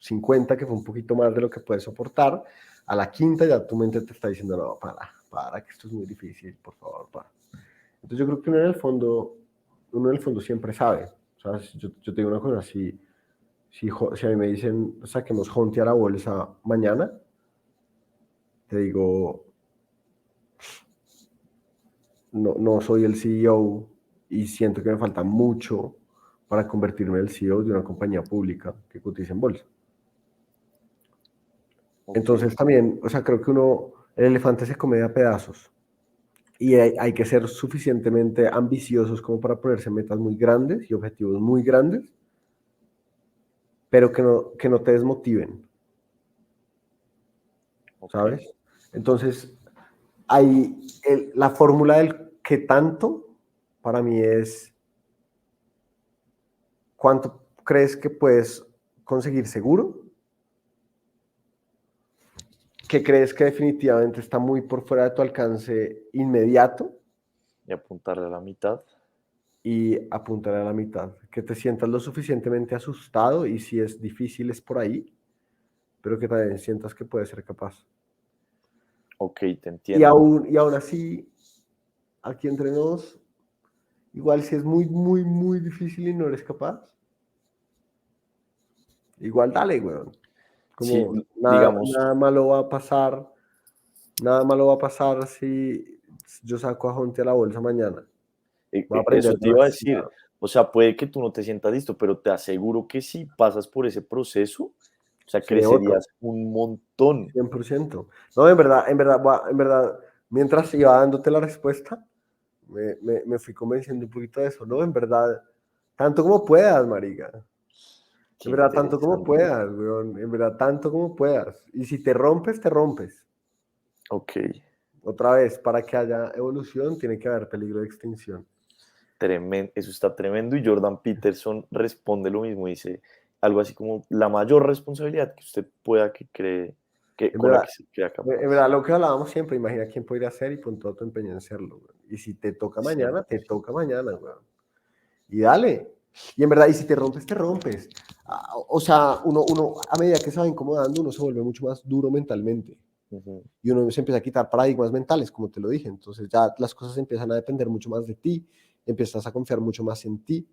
50, que fue un poquito más de lo que puedes soportar, a la quinta ya tu mente te está diciendo, no, para, que esto es muy difícil, por favor, para. Entonces yo creo que uno en el fondo siempre sabe. ¿Sabes? Yo te digo una cosa, si a mí me dicen, saquemos Jonti a la bolsa mañana, te digo, no soy el CEO y siento que me falta mucho para convertirme en el CEO de una compañía pública que cotiza en bolsa. Ok, Entonces también, o sea, creo que el elefante se come a pedazos y hay que ser suficientemente ambiciosos como para ponerse metas muy grandes y objetivos muy grandes, pero que no te desmotiven, ok, ¿sabes? Entonces, la fórmula del qué tanto para mí es cuánto crees que puedes conseguir seguro, que crees que definitivamente está muy por fuera de tu alcance inmediato Y apuntarle a la mitad. y apuntar a la mitad, que te sientas lo suficientemente asustado y si es difícil es por ahí, pero que también sientas que puedes ser capaz. Ok, te Y entiendo. aún así, aquí entre nos, igual si es muy, muy, muy difícil y no eres capaz, igual dale, weón. Sí, Como digamos, nada malo va a pasar, nada malo va a pasar si yo saco a Jonte a la bolsa mañana. Va a aprender eso te iba a decir. demasiado. O sea, puede que tú no te sientas listo, pero te aseguro que si pasas por ese proceso, o sea, Sí, otro, crecerías un montón. 100%. No, en verdad, mientras iba dándote la respuesta, me fui convenciendo un poquito de eso, ¿no? En verdad, tanto como puedas, marica. Qué En verdad, tanto como interesante. puedas, weón. En verdad, tanto como puedas. Y si te rompes, te rompes. Ok, Otra vez, para que haya evolución, tiene que haber peligro de extinción. tremendo, eso está tremendo. Y Jordan Peterson responde lo mismo, dice algo así como la mayor responsabilidad que usted pueda que cree, que, En con la verdad, que se crea en capaz. verdad, lo que hablábamos siempre, imagina quién podría hacer y pon todo tu empeño en serlo, weón. Y si te toca cien mañana, te por toca ciento mañana, weón. Y dale. Y en verdad, y si te rompes, te rompes. O sea, uno, a medida que se va incomodando, uno se vuelve mucho más duro mentalmente. Ujú. Y uno se empieza a quitar paradigmas mentales, como te lo dije. Entonces ya las cosas empiezan a depender mucho más de ti, empiezas a confiar mucho más en ti.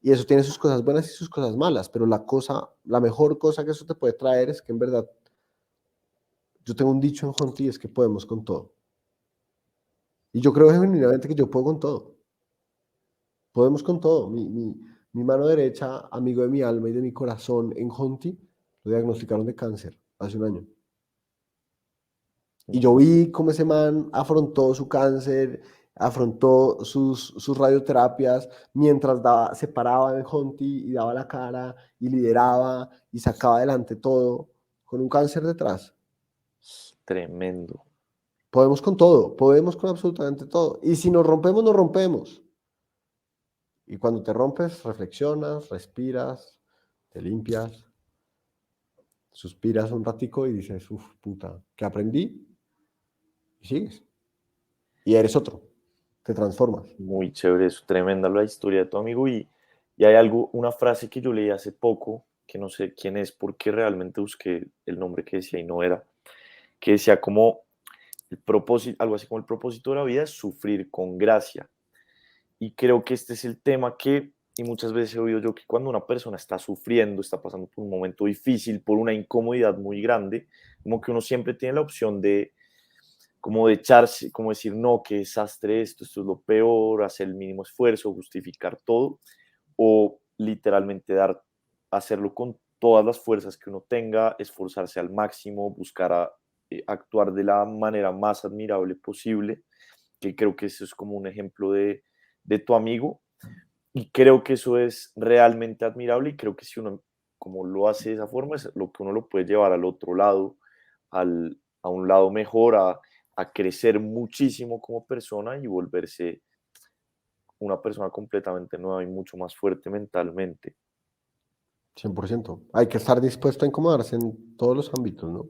Y eso tiene sus cosas buenas y sus cosas malas, pero la mejor cosa que eso te puede traer es que en verdad, yo tengo un dicho en Honti, es que podemos con todo. Y yo creo genuinamente que yo puedo con todo. Podemos con todo. Mi mano derecha, amigo de mi alma y de mi corazón en Honti, lo diagnosticaron de cáncer hace un año. Y yo Ujú. vi cómo ese man afrontó su cáncer, afrontó sus radioterapias, mientras se paraba en Honti y daba la cara y lideraba y sacaba adelante todo, con un cáncer detrás. Tremendo. Podemos con todo, podemos con absolutamente todo. Y si nos rompemos, nos rompemos. Y cuando te rompes, reflexionas, respiras, te limpias, suspiras un ratico y dices, uff, puta, ¿qué aprendí? Y sigues. Y eres otro, te transformas. Muy chévere eso, tremenda la historia de tu amigo. Y hay algo, una frase que yo leí hace poco, que no sé quién es, porque realmente busqué el nombre que decía y no era, que decía como el propósito, algo así como el propósito de la vida es sufrir con gracia. Y creo que este es el tema que, y muchas veces he oído yo que cuando una persona está sufriendo, está pasando por un momento difícil, por una incomodidad muy grande, como que uno siempre tiene la opción de, como de echarse, como decir, no, qué desastre esto es lo peor, hacer el mínimo esfuerzo, justificar todo, o literalmente hacerlo con todas las fuerzas que uno tenga, esforzarse al máximo, buscar actuar de la manera más admirable posible, que creo que eso es como un ejemplo de tu amigo, y creo que eso es realmente admirable y creo que si uno como lo hace de esa forma es lo que uno lo puede llevar al otro lado, a un lado mejor, a crecer muchísimo como persona y volverse una persona completamente nueva y mucho más fuerte mentalmente. 100%. Hay que estar dispuesto a incomodarse en todos los ámbitos, ¿no?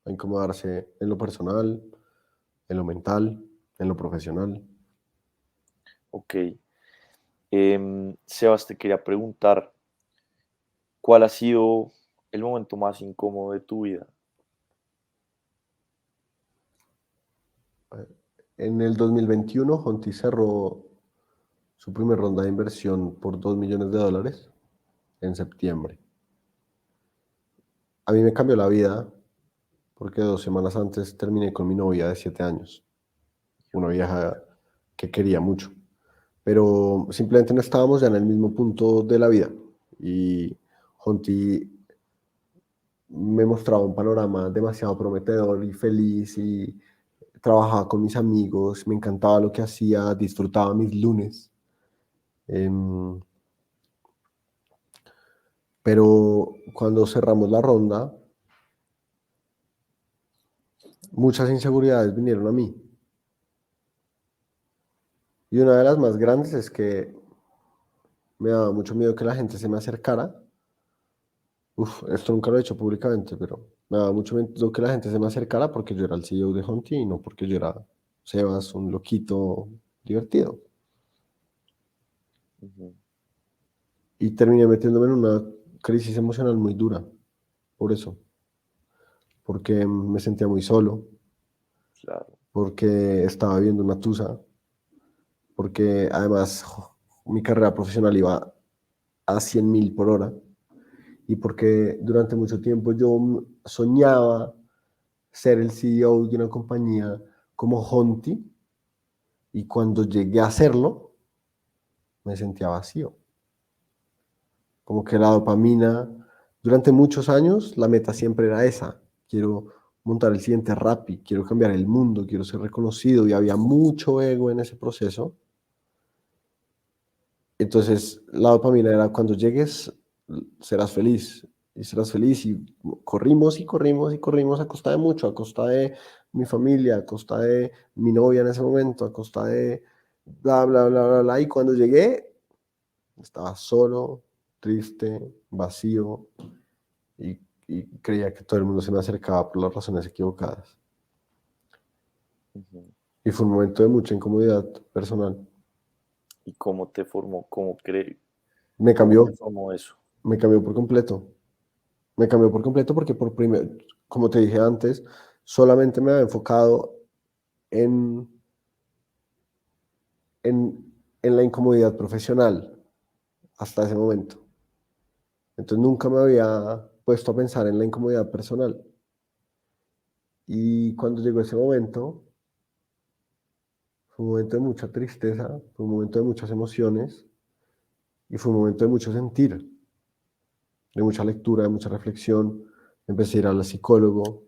A incomodarse en lo personal, en lo mental, en lo profesional. Ok. Sebas, te quería preguntar, ¿cuál ha sido el momento más incómodo de tu vida? En el 2021, Honti cerró su primera ronda de inversión por $2 millones en septiembre. A mí me cambió la vida porque 2 semanas antes terminé con mi novia de 7 años, una vieja que quería mucho, pero simplemente no estábamos ya en el mismo punto de la vida y Honti me mostraba un panorama demasiado prometedor y feliz y trabajaba con mis amigos, me encantaba lo que hacía, disfrutaba mis lunes. Em, pero cuando cerramos la ronda, muchas inseguridades vinieron a mí. Y una de las más grandes es que me daba mucho miedo que la gente se me acercara Esto nunca lo he hecho públicamente, pero me daba mucho miedo que la gente se me acercara porque yo era el CEO de Honti y no porque yo era Sebas, un loquito divertido. Ujú, Y terminé metiéndome en una crisis emocional muy dura, por eso, porque me sentía muy solo, claro. porque estaba viviendo una tusa, porque además mi carrera profesional iba a 100.000 por hora y porque durante mucho tiempo yo soñaba ser el CEO de una compañía como Honti y cuando llegué a hacerlo me sentía vacío. Como que la dopamina, durante muchos años la meta siempre era esa, quiero montar el siguiente Rappi, quiero cambiar el mundo, quiero ser reconocido y había mucho ego en ese proceso. Entonces la dopamina era cuando llegues serás feliz y serás feliz y corrimos y corrimos y corrimos a costa de mucho, a costa de mi familia, a costa de mi novia en ese momento, a costa de bla, bla, bla, bla, bla. Y cuando llegué estaba solo, triste, vacío y, y creía que todo el mundo se me acercaba por las razones equivocadas. Ujú. Y fue un momento de mucha incomodidad personal. ¿Y cómo te formó? Me ¿Cómo te cambió, formó eso? me cambió por completo. Me cambió por completo porque como te dije antes, solamente me había enfocado en, en la incomodidad profesional hasta ese momento. Entonces nunca me había puesto a pensar en la incomodidad personal. Y cuando llegó ese momento, fue un momento de mucha tristeza, fue un momento de muchas emociones y fue un momento de mucho sentir, de mucha lectura, de mucha reflexión. Empecé a ir al psicólogo,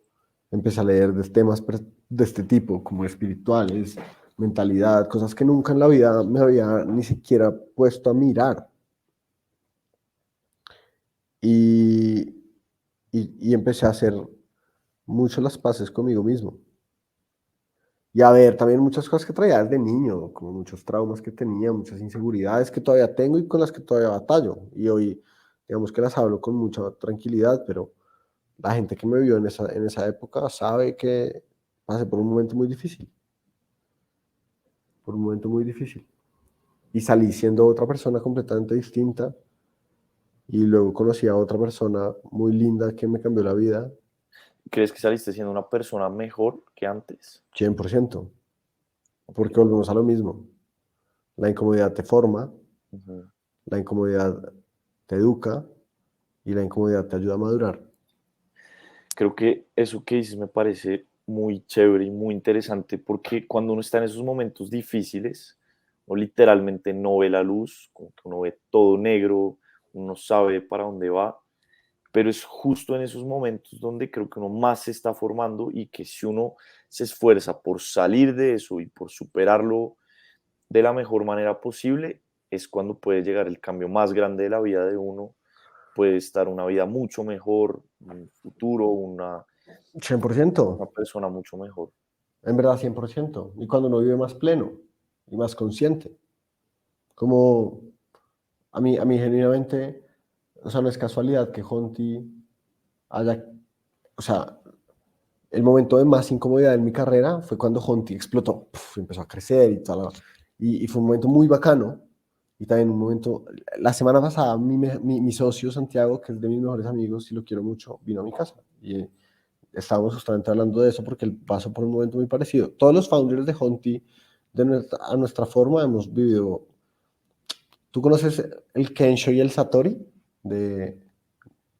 empecé a leer de temas de este tipo, como espirituales, mentalidad, cosas que nunca en la vida me había ni siquiera puesto a mirar. Y, y empecé a hacer mucho las paces conmigo mismo. Y a ver, también muchas cosas que traía desde niño, como muchos traumas que tenía, muchas inseguridades que todavía tengo y con las que todavía batallo. Y hoy, digamos que las hablo con mucha tranquilidad, pero la gente que me vio en esa época sabe que pasé por un momento muy difícil, por un momento muy difícil. Y salí siendo otra persona completamente distinta y luego conocí a otra persona muy linda que me cambió la vida, ¿Crees que saliste siendo una persona mejor que antes? 100%, Ok. porque volvemos a lo mismo. La incomodidad te forma, Ujú. la incomodidad te educa y la incomodidad te ayuda a madurar. Creo que eso que dices me parece muy chévere y muy interesante porque cuando uno está en esos momentos difíciles, o literalmente no ve la luz, como que uno ve todo negro, uno no sabe para dónde va, pero es justo en esos momentos donde creo que uno más se está formando y que si uno se esfuerza por salir de eso y por superarlo de la mejor manera posible, es cuando puede llegar el cambio más grande de la vida de uno, puede estar una vida mucho mejor, un futuro, una 100%, persona mucho mejor. en verdad 100%. Y cuando uno vive más pleno y más consciente, como a mí genuinamente, o sea, no es casualidad que Honti haya, o sea, el momento de más incomodidad en mi carrera fue cuando Honti explotó, puf, empezó a crecer y tal, y fue un momento muy bacano. Y también un momento, la semana pasada mi socio Santiago, que es de mis mejores amigos y lo quiero mucho, vino a mi casa. Y estábamos justamente hablando de eso porque él pasó por un momento muy parecido. Todos los founders de Honti, a nuestra forma, hemos vivido. ¿Tú conoces el Kensho y el Satori de, de,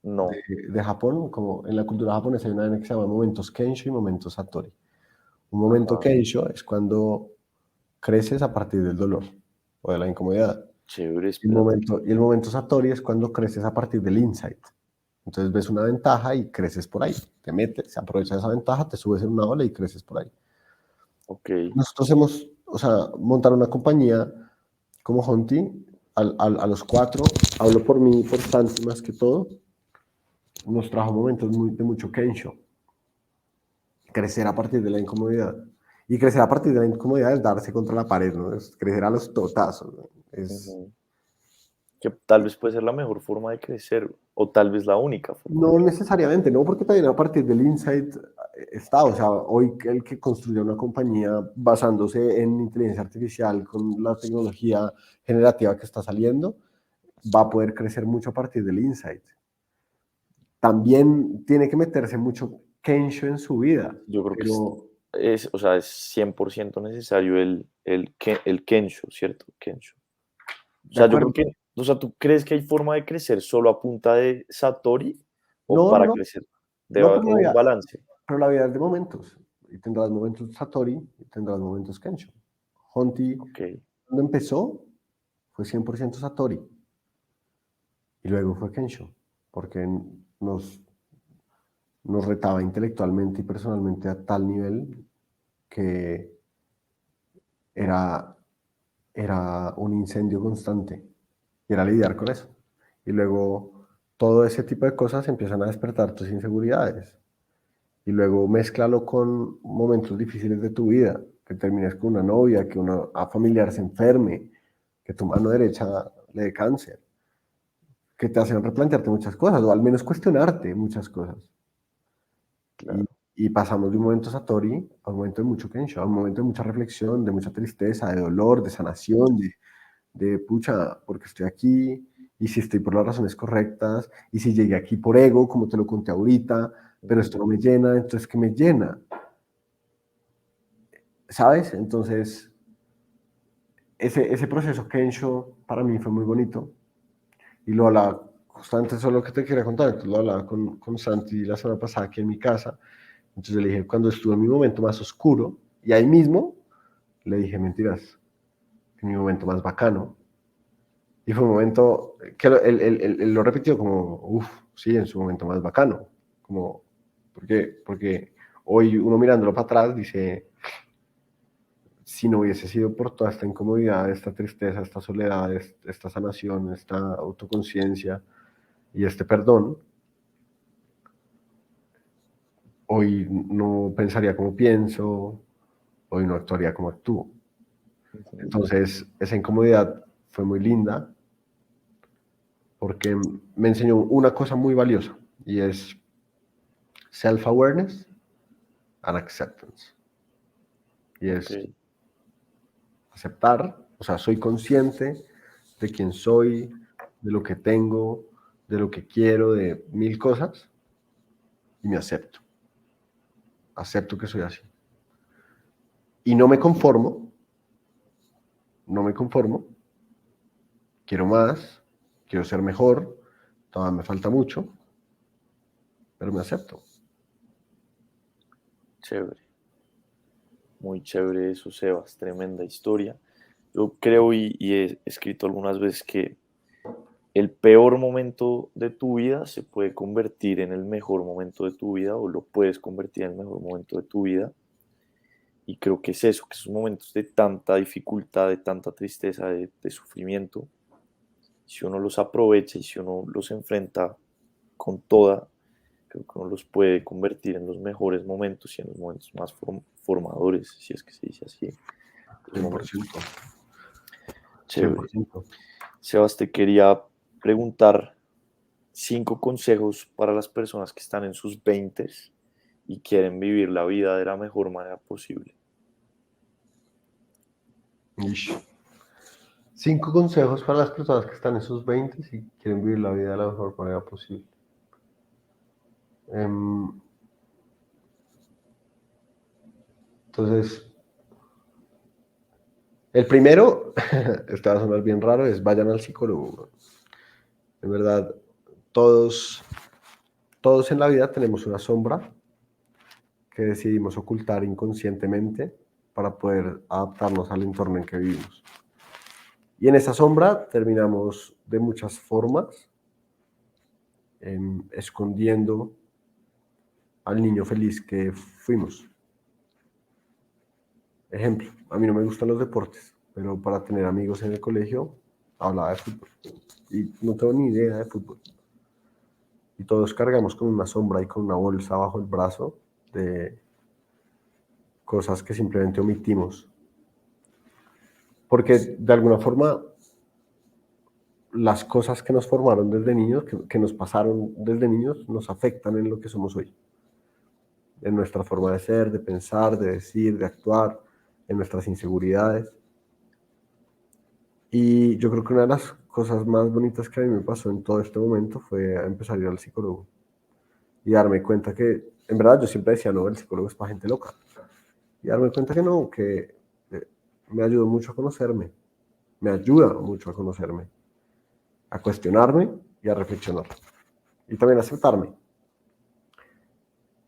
No, de Japón? Como en la cultura japonesa hay una vaina que se llama momentos Kensho y momentos Satori. Un momento ajá, Kensho es cuando creces a partir del dolor o de la incomodidad. chévere, espérate. Y el momento Satori es cuando creces a partir del insight. Entonces ves una ventaja y creces por ahí. Te metes, aprovechas esa ventaja, te subes en una ola y creces por ahí. Ok, Nosotros hemos, o sea, montar una compañía como Honti, a los cuatro, hablo por mí, por Santi más que todo, nos trajo momentos de mucho Kensho. Crecer a partir de la incomodidad. Y crecer a partir de la incomodidad es darse contra la pared, ¿no? Es crecer a los totazos, ¿no? Es, ujú, que tal vez puede ser la mejor forma de crecer o tal vez la única forma de No crecer. necesariamente, no, porque también a partir del insight está, o sea, hoy el que construye una compañía basándose en inteligencia artificial con la tecnología generativa que está saliendo, va a poder crecer mucho a partir del insight. También tiene que meterse mucho Kensho en su vida, Yo creo que pero o sea, es 100% necesario el Kensho, ¿cierto? Kensho. O de sea, yo creo acuerdo. que, o sea, ¿tú crees que hay forma de crecer solo a punta de Satori o No, no, para no, crecer no, o un balance? pero la vida es de momentos. Y tendrás momentos Satori y tendrás momentos Kensho. Honti, Ok, cuando empezó, fue 100% Satori. Y luego fue Kensho, porque nos retaba intelectualmente y personalmente a tal nivel que era, era un incendio constante. Y era lidiar con eso. Y luego todo ese tipo de cosas empiezan a despertar tus inseguridades. Y luego mézclalo con momentos difíciles de tu vida, que termines con una novia, que una familiar se enferme, que tu mano derecha le dé cáncer, que te hacen replantearte muchas cosas, o al menos cuestionarte muchas cosas. Y, claro. y pasamos de un momento Satori a un momento de mucho Kensho, a un momento de mucha reflexión, de mucha tristeza, de dolor, de sanación, de pucha, porque estoy aquí, y si estoy por las razones correctas, y si llegué aquí por ego, como te lo conté ahorita, pero esto Ujú. no me llena, entonces ¿qué me llena? ¿Sabes? Entonces, ese proceso Kensho para mí fue muy bonito, y lo hablaba, justamente eso es lo que te quería contar, entonces lo hablaba con Santi la semana pasada aquí en mi casa. Entonces le dije, cuando estuve en mi momento más oscuro, y ahí mismo le dije mentiras, en mi momento más bacano. Y fue un momento que él lo repitió como, uff, sí, en su momento más bacano. Como, ¿por qué? Porque hoy uno mirándolo para atrás dice, si no hubiese sido por toda esta incomodidad, esta tristeza, esta soledad, esta sanación, esta autoconciencia y este perdón, hoy no pensaría como pienso, hoy no actuaría como actúo. Ujú. Entonces, esa incomodidad fue muy linda porque me enseñó una cosa muy valiosa y es self-awareness and acceptance. Y Ok, es aceptar, o sea, soy consciente de quién soy, de lo que tengo, de lo que quiero, de mil cosas y me acepto. Acepto que soy así. Y no me conformo, no me conformo, quiero más, quiero ser mejor, todavía me falta mucho, pero me acepto. chévere. Muy chévere eso, Sebas. Tremenda historia. Yo creo y he escrito algunas veces que el peor momento de tu vida se puede convertir en el mejor momento de tu vida o lo puedes convertir en el mejor momento de tu vida. Y creo que es eso, que esos momentos de tanta dificultad, de tanta tristeza, de sufrimiento, si uno los aprovecha y si uno los enfrenta con toda, creo que uno los puede convertir en los mejores momentos y en los momentos más formadores, si es que se dice así, los momentos. 100%. Chévere. 100%. Sebas, te quería preguntar 5 consejos para las personas que están en sus veintes y quieren vivir la vida de la mejor manera posible. Ish. 5 consejos para las personas que están en sus 20 y quieren vivir la vida de la mejor manera posible. Entonces, el primero, este va a sonar bien raro, es vayan al psicólogo. En verdad, todos, todos en la vida tenemos una sombra que decidimos ocultar inconscientemente para poder adaptarnos al entorno en que vivimos. Y en esa sombra terminamos de muchas formas escondiendo al niño feliz que fuimos. Ejemplo, a mí no me gustan los deportes, pero para tener amigos en el colegio hablaba de fútbol y no tengo ni idea de fútbol. Y todos cargamos con una sombra y con una bolsa bajo el brazo de cosas que simplemente omitimos. Porque de alguna forma las cosas que nos formaron desde niños, que nos pasaron desde niños, nos afectan en lo que somos hoy. En nuestra forma de ser, de pensar, de decir, de actuar, en nuestras inseguridades. Y yo creo que una de las cosas más bonitas que a mí me pasó en todo este momento fue empezar a ir al psicólogo y darme cuenta que, en verdad, yo siempre decía, no, el psicólogo es para gente loca. Y darme cuenta que no, que me ayudó mucho a conocerme, me ayuda mucho a conocerme, a cuestionarme y a reflexionar. Y también a aceptarme.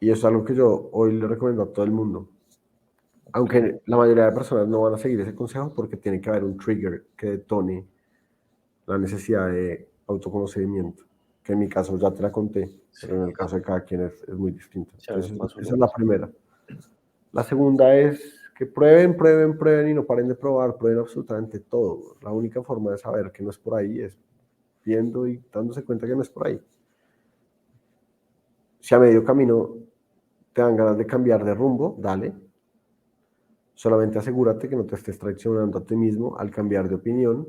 Y eso es algo que yo hoy le recomiendo a todo el mundo. Aunque la mayoría de personas no van a seguir ese consejo porque tiene que haber un trigger que detone la necesidad de autoconocimiento, que en mi caso ya te la conté, Sí, pero en el caso de cada quien es muy distinto. sí, a mí me Entonces, pasó lo esa es la mismo. primera. La segunda es que prueben, prueben, prueben y no paren de probar, prueben absolutamente todo. La única forma de saber que no es por ahí es viendo y dándose cuenta que no es por ahí. Si a medio camino te dan ganas de cambiar de rumbo, dale. Solamente asegúrate que no te estés traicionando a ti mismo al cambiar de opinión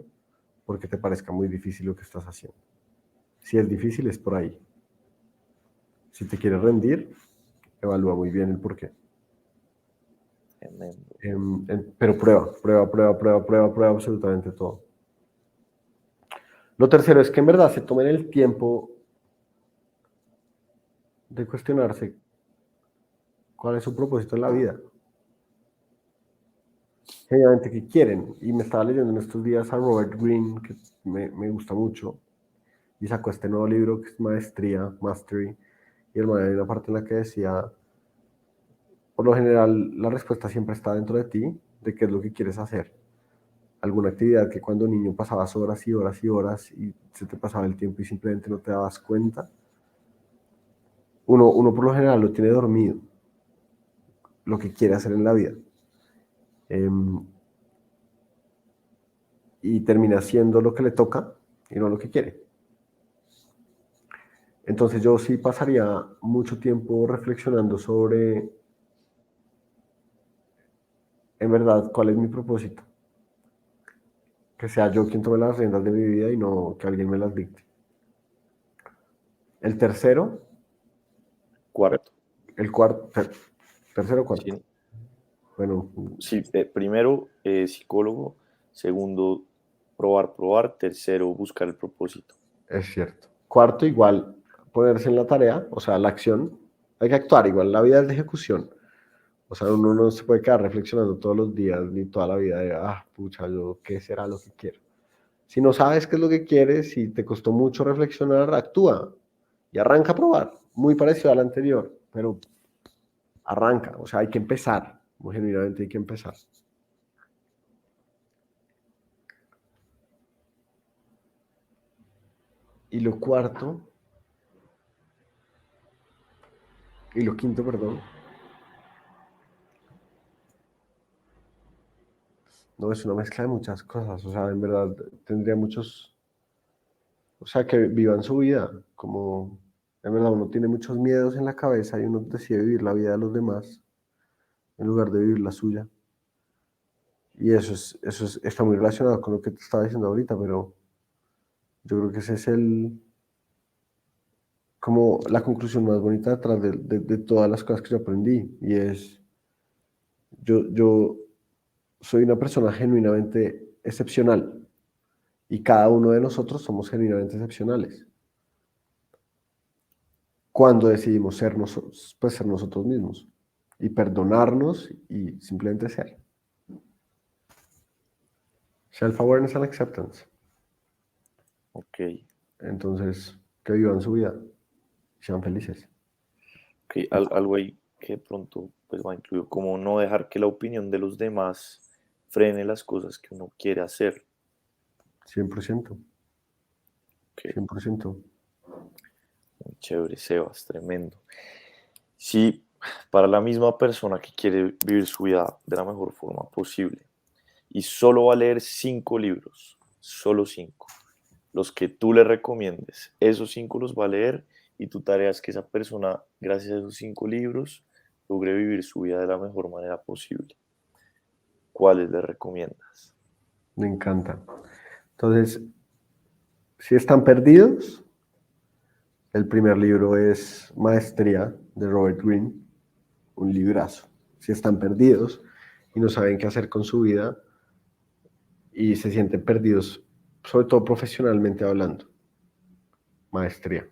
porque te parezca muy difícil lo que estás haciendo. Si es difícil, es por ahí. Si te quieres rendir, evalúa muy bien el porqué. Tremendo. Pero prueba, prueba, prueba, prueba, prueba, prueba absolutamente todo. Lo tercero es que en verdad se tomen el tiempo de cuestionarse cuál es su propósito en la vida. Genuinamente, ¿qué quieren? Y me estaba leyendo en estos días a Robert Greene, que me gusta mucho, y sacó este nuevo libro que es Maestría, Mastery, y el man hay una parte en la que decía, por lo general, la respuesta siempre está dentro de ti, de qué es lo que quieres hacer. Alguna actividad que cuando niño pasabas horas y horas y horas y se te pasaba el tiempo y simplemente no te dabas cuenta, uno por lo general lo tiene dormido, lo que quiere hacer en la vida. Y termina haciendo lo que le toca y no lo que quiere. Entonces yo sí pasaría mucho tiempo reflexionando sobre, en verdad, cuál es mi propósito. Que sea yo quien tome las riendas de mi vida y no que alguien me las dicte. El tercero, Cuarto. el cuarto, tercero, cuarto. Sí, Bueno, sí, primero, psicólogo. Segundo, probar, probar. Tercero, buscar el propósito. es cierto. Cuarto, igual, ponerse en la tarea, o sea, la acción. Hay que actuar igual, la vida es de ejecución. O sea, uno no se puede quedar reflexionando todos los días ni toda la vida de, pucha, yo, ¿qué será lo que quiero? Si no sabes qué es lo que quieres, si te costó mucho reflexionar, actúa y arranca a probar. Muy parecido al anterior, pero arranca. O sea, hay que empezar. Muy genuinamente hay que empezar. Y lo cuarto, y lo quinto, perdón, no es una mezcla de muchas cosas. O sea, en verdad tendría muchos, o sea, que vivan su vida. Como, en verdad, uno tiene muchos miedos en la cabeza y uno decide vivir la vida de los demás en lugar de vivir la suya. Y está muy relacionado con lo que te estaba diciendo ahorita, pero yo creo que ese es como la conclusión más bonita detrás de todas las cosas que yo aprendí. Y es, yo soy una persona genuinamente excepcional y cada uno de nosotros somos genuinamente excepcionales. Cuando decidimos ser, pues ser nosotros mismos y perdonarnos y simplemente ser. Self-awareness and acceptance. Ok. Entonces, que vivan su vida, sean felices. Ok, algo ahí que de pronto pues va incluido, como no dejar que la opinión de los demás frene las cosas que uno quiere hacer. 100%, Ok, 100%. muy chévere, Sebas, tremendo. Si para la misma persona que quiere vivir su vida de la mejor forma posible y solo va a leer 5 libros, solo 5, los que tú le recomiendes, esos 5 los va a leer y tu tarea es que esa persona, gracias a esos 5 libros, logre vivir su vida de la mejor manera posible. ¿Cuáles le recomiendas? Me encanta. Entonces, Si están perdidos, el primer libro es Maestría de Robert Greene, un librazo. Si están perdidos y no saben qué hacer con su vida y se sienten perdidos, sobre todo profesionalmente hablando, Maestría.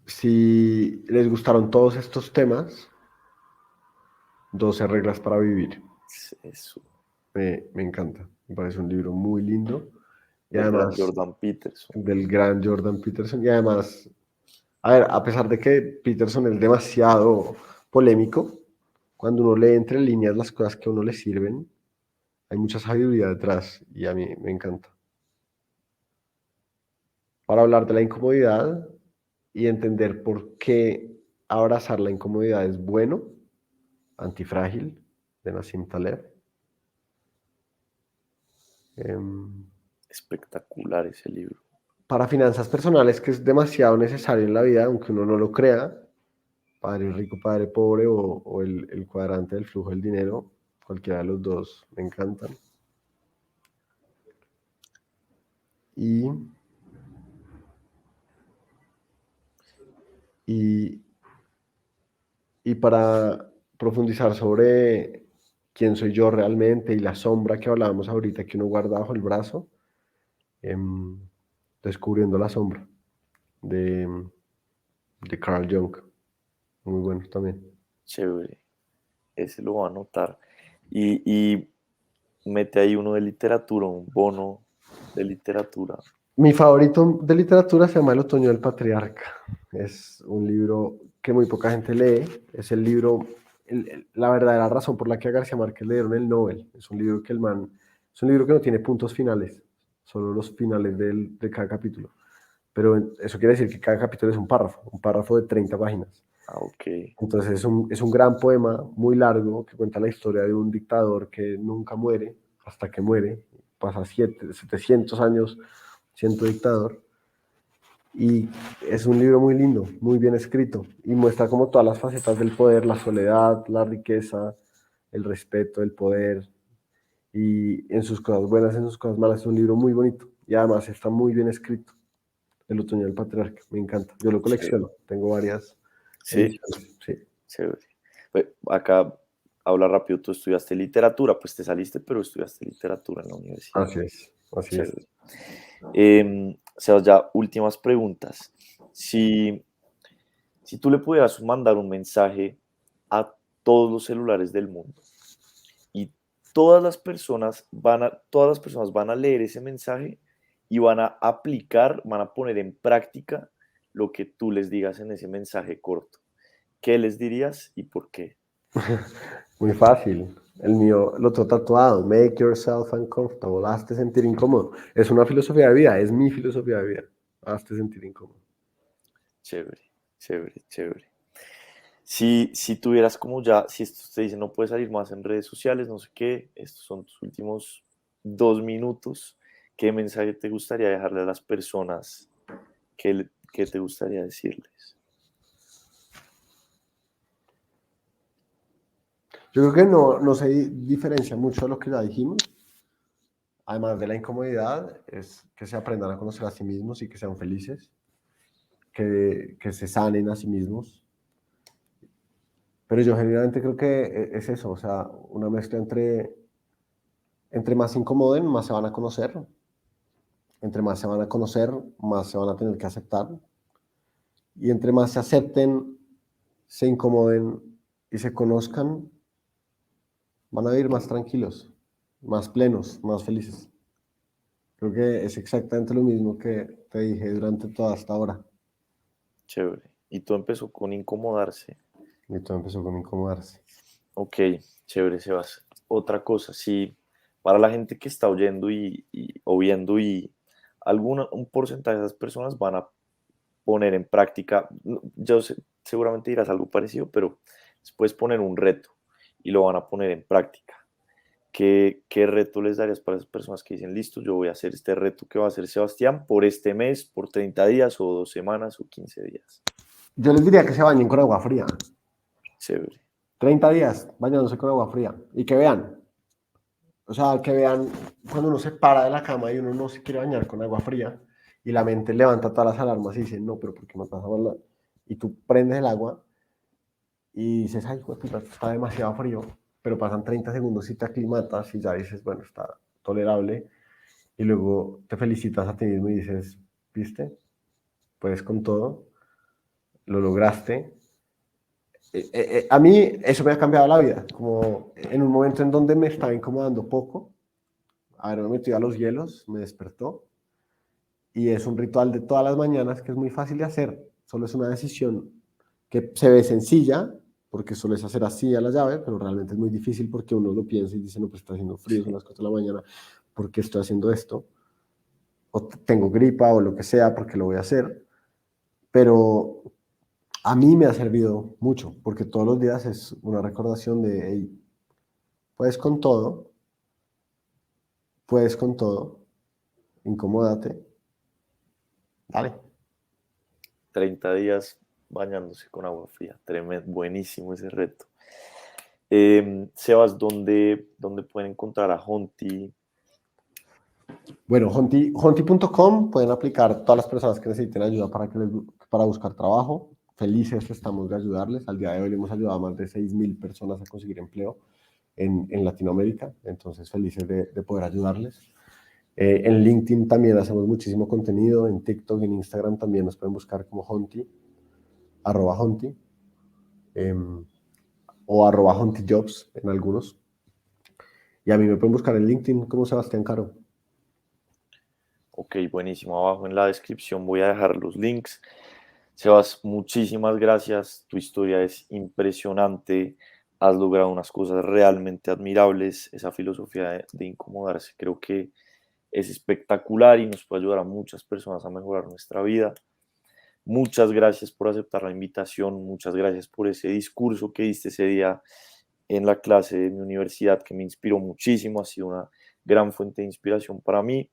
Si les gustaron todos estos temas, 12 reglas para vivir. Eso, Me encanta, me parece un libro muy lindo y del gran además Jordan Peterson. del gran Jordan Peterson y además, a ver, a pesar de que Peterson es demasiado polémico, cuando uno lee entre líneas las cosas que a uno le sirven, hay mucha sabiduría detrás y a mí me encanta. Para hablar de la incomodidad y entender por qué abrazar la incomodidad es bueno, Antifrágil, de Nassim Taleb. Espectacular ese libro. Para finanzas personales, que es demasiado necesario en la vida, aunque uno no lo crea, Padre rico, padre pobre o el cuadrante del flujo del dinero, cualquiera de los dos me encantan. Y, y, y para profundizar sobre quién soy yo realmente y la sombra que hablábamos ahorita que uno guarda bajo el brazo, Descubriendo la sombra de Carl Jung, muy bueno también. Chévere. Ese lo va a anotar. Y mete ahí uno de literatura, un bono de literatura. Mi favorito de literatura se llama El otoño del patriarca. Es un libro que muy poca gente lee. Es el libro, la verdadera razón por la que a García Márquez le dieron el Nobel. Es un libro que es un libro que no tiene puntos finales, solo los finales de cada capítulo. Pero eso quiere decir que cada capítulo es un párrafo de 30 páginas. Ah, ok. Entonces es un gran poema muy largo que cuenta la historia de un dictador que nunca muere hasta que muere. Pasa 700 años siendo dictador. Y es un libro muy lindo, muy bien escrito. Y muestra como todas las facetas del poder, la soledad, la riqueza, el respeto, el poder. Y en sus cosas buenas, en sus cosas malas, es un libro muy bonito. Y además está muy bien escrito. El otoño del patriarca, me encanta. Yo lo Chévere. colecciono, tengo varias Sí, ediciones. Sí. chévere. Pues, acá habla rápido, tú estudiaste literatura, pues te saliste, pero estudiaste literatura en la universidad. Así es, así es. Chévere. Sebas, ya últimas preguntas. Si tú le pudieras mandar un mensaje a todos los celulares del mundo y todas las personas van a leer ese mensaje y van a aplicar, van a poner en práctica lo que tú les digas en ese mensaje corto. ¿Qué les dirías y por qué? Muy fácil. El mío lo tengo tatuado. Make yourself uncomfortable. Hazte sentir incómodo. Es una filosofía de vida, es mi filosofía de vida. Hazte sentir incómodo. Chévere, chévere, chévere. Si tuvieras como ya, si esto te dice no puedes salir más en redes sociales, no sé qué, estos son tus últimos 2 minutos, ¿qué mensaje te gustaría dejarle a las personas? ¿Qué te gustaría decirles? Yo creo que no se diferencia mucho de lo que ya dijimos. Además de la incomodidad, es que se aprendan a conocer a sí mismos y que sean felices, que se sanen a sí mismos. Pero yo generalmente creo que es eso, o sea, una mezcla entre más se incomoden, más se van a conocer. Entre más se van a conocer, más se van a tener que aceptar. Y entre más se acepten, se incomoden y se conozcan, van a vivir más tranquilos, más plenos, más felices. Creo que es exactamente lo mismo que te dije durante toda esta hora. Chévere. Y todo empezó con incomodarse. Y todo empezó con incomodarse. Ok, chévere, Sebas. Otra cosa, si para la gente que está oyendo o viendo y un porcentaje de esas personas van a poner en práctica, yo seguramente dirás algo parecido, pero después poner un reto y lo van a poner en práctica. ¿Qué reto les darías para esas personas que dicen, listo, yo voy a hacer este reto que va a hacer Sebastián por este mes, por 30 días o 2 semanas o 15 días? Yo les diría que se bañen con agua fría. Chévere. 30 días bañándose con agua fría. Y que vean. O sea, que vean cuando uno se para de la cama y uno no se quiere bañar con agua fría y la mente levanta todas las alarmas y dice, no, pero ¿por qué no pasa nada? Y tú prendes el agua y dices, ay, hijo de puta, está demasiado frío, pero pasan 30 segundos y te aclimatas y ya dices, bueno, está tolerable. Y luego te felicitas a ti mismo y dices, viste, puedes con todo, lo lograste. A mí eso me ha cambiado la vida, como en un momento en donde me estaba incomodando poco, haberme metido a los hielos, me despertó y es un ritual de todas las mañanas que es muy fácil de hacer, solo es una decisión que se ve sencilla, porque sueles hacer así a la llave, pero realmente es muy difícil porque uno lo piensa y dice, no, pues está haciendo frío, son Sí. las 4 de la mañana, ¿por qué estoy haciendo esto? O tengo gripa o lo que sea, porque lo voy a hacer, pero a mí me ha servido mucho, porque todos los días es una recordación de, hey, puedes con todo, puedes con todo, incomódate, dale. 30 días bañándose con agua fría. Tremendo, buenísimo ese reto. Sebas, ¿dónde pueden encontrar a Honti? Bueno, Honti.com pueden aplicar todas las personas que necesiten ayuda para buscar trabajo. Felices estamos de ayudarles. Al día de hoy le hemos ayudado a más de 6.000 personas a conseguir empleo en Latinoamérica. Entonces, felices de poder ayudarles. En LinkedIn también hacemos muchísimo contenido. En TikTok y en Instagram también nos pueden buscar como Honti, @Honti, o @HontiJobs en algunos. Y a mí me pueden buscar en LinkedIn como Sebastián Caro. Ok, buenísimo. Abajo en la descripción voy a dejar los links. Sebas, muchísimas gracias. Tu historia es impresionante. Has logrado unas cosas realmente admirables. Esa filosofía de incomodarse creo que es espectacular y nos puede ayudar a muchas personas a mejorar nuestra vida. Muchas gracias por aceptar la invitación. Muchas gracias por ese discurso que diste ese día en la clase de mi universidad que me inspiró muchísimo. Ha sido una gran fuente de inspiración para mí.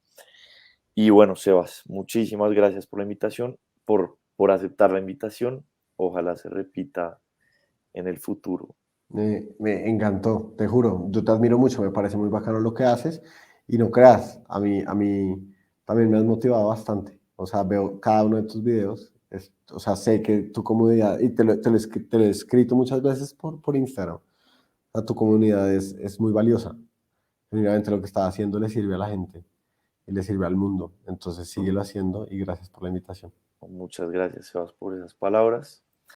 Y bueno, Sebas, muchísimas gracias por la invitación, por aceptar la invitación. Ojalá se repita en el futuro. Me encantó, te juro. Yo te admiro mucho, me parece muy bacano lo que haces. Y no creas, a mí también me has motivado bastante. O sea, veo cada uno de tus videos. O sea, sé que tu comunidad, y te lo he escrito muchas veces por Instagram. O sea, tu comunidad es muy valiosa. Genuinamente lo que estás haciendo le sirve a la gente y le sirve al mundo. Entonces síguelo haciendo y gracias por la invitación. Muchas gracias, Sebas, por esas palabras.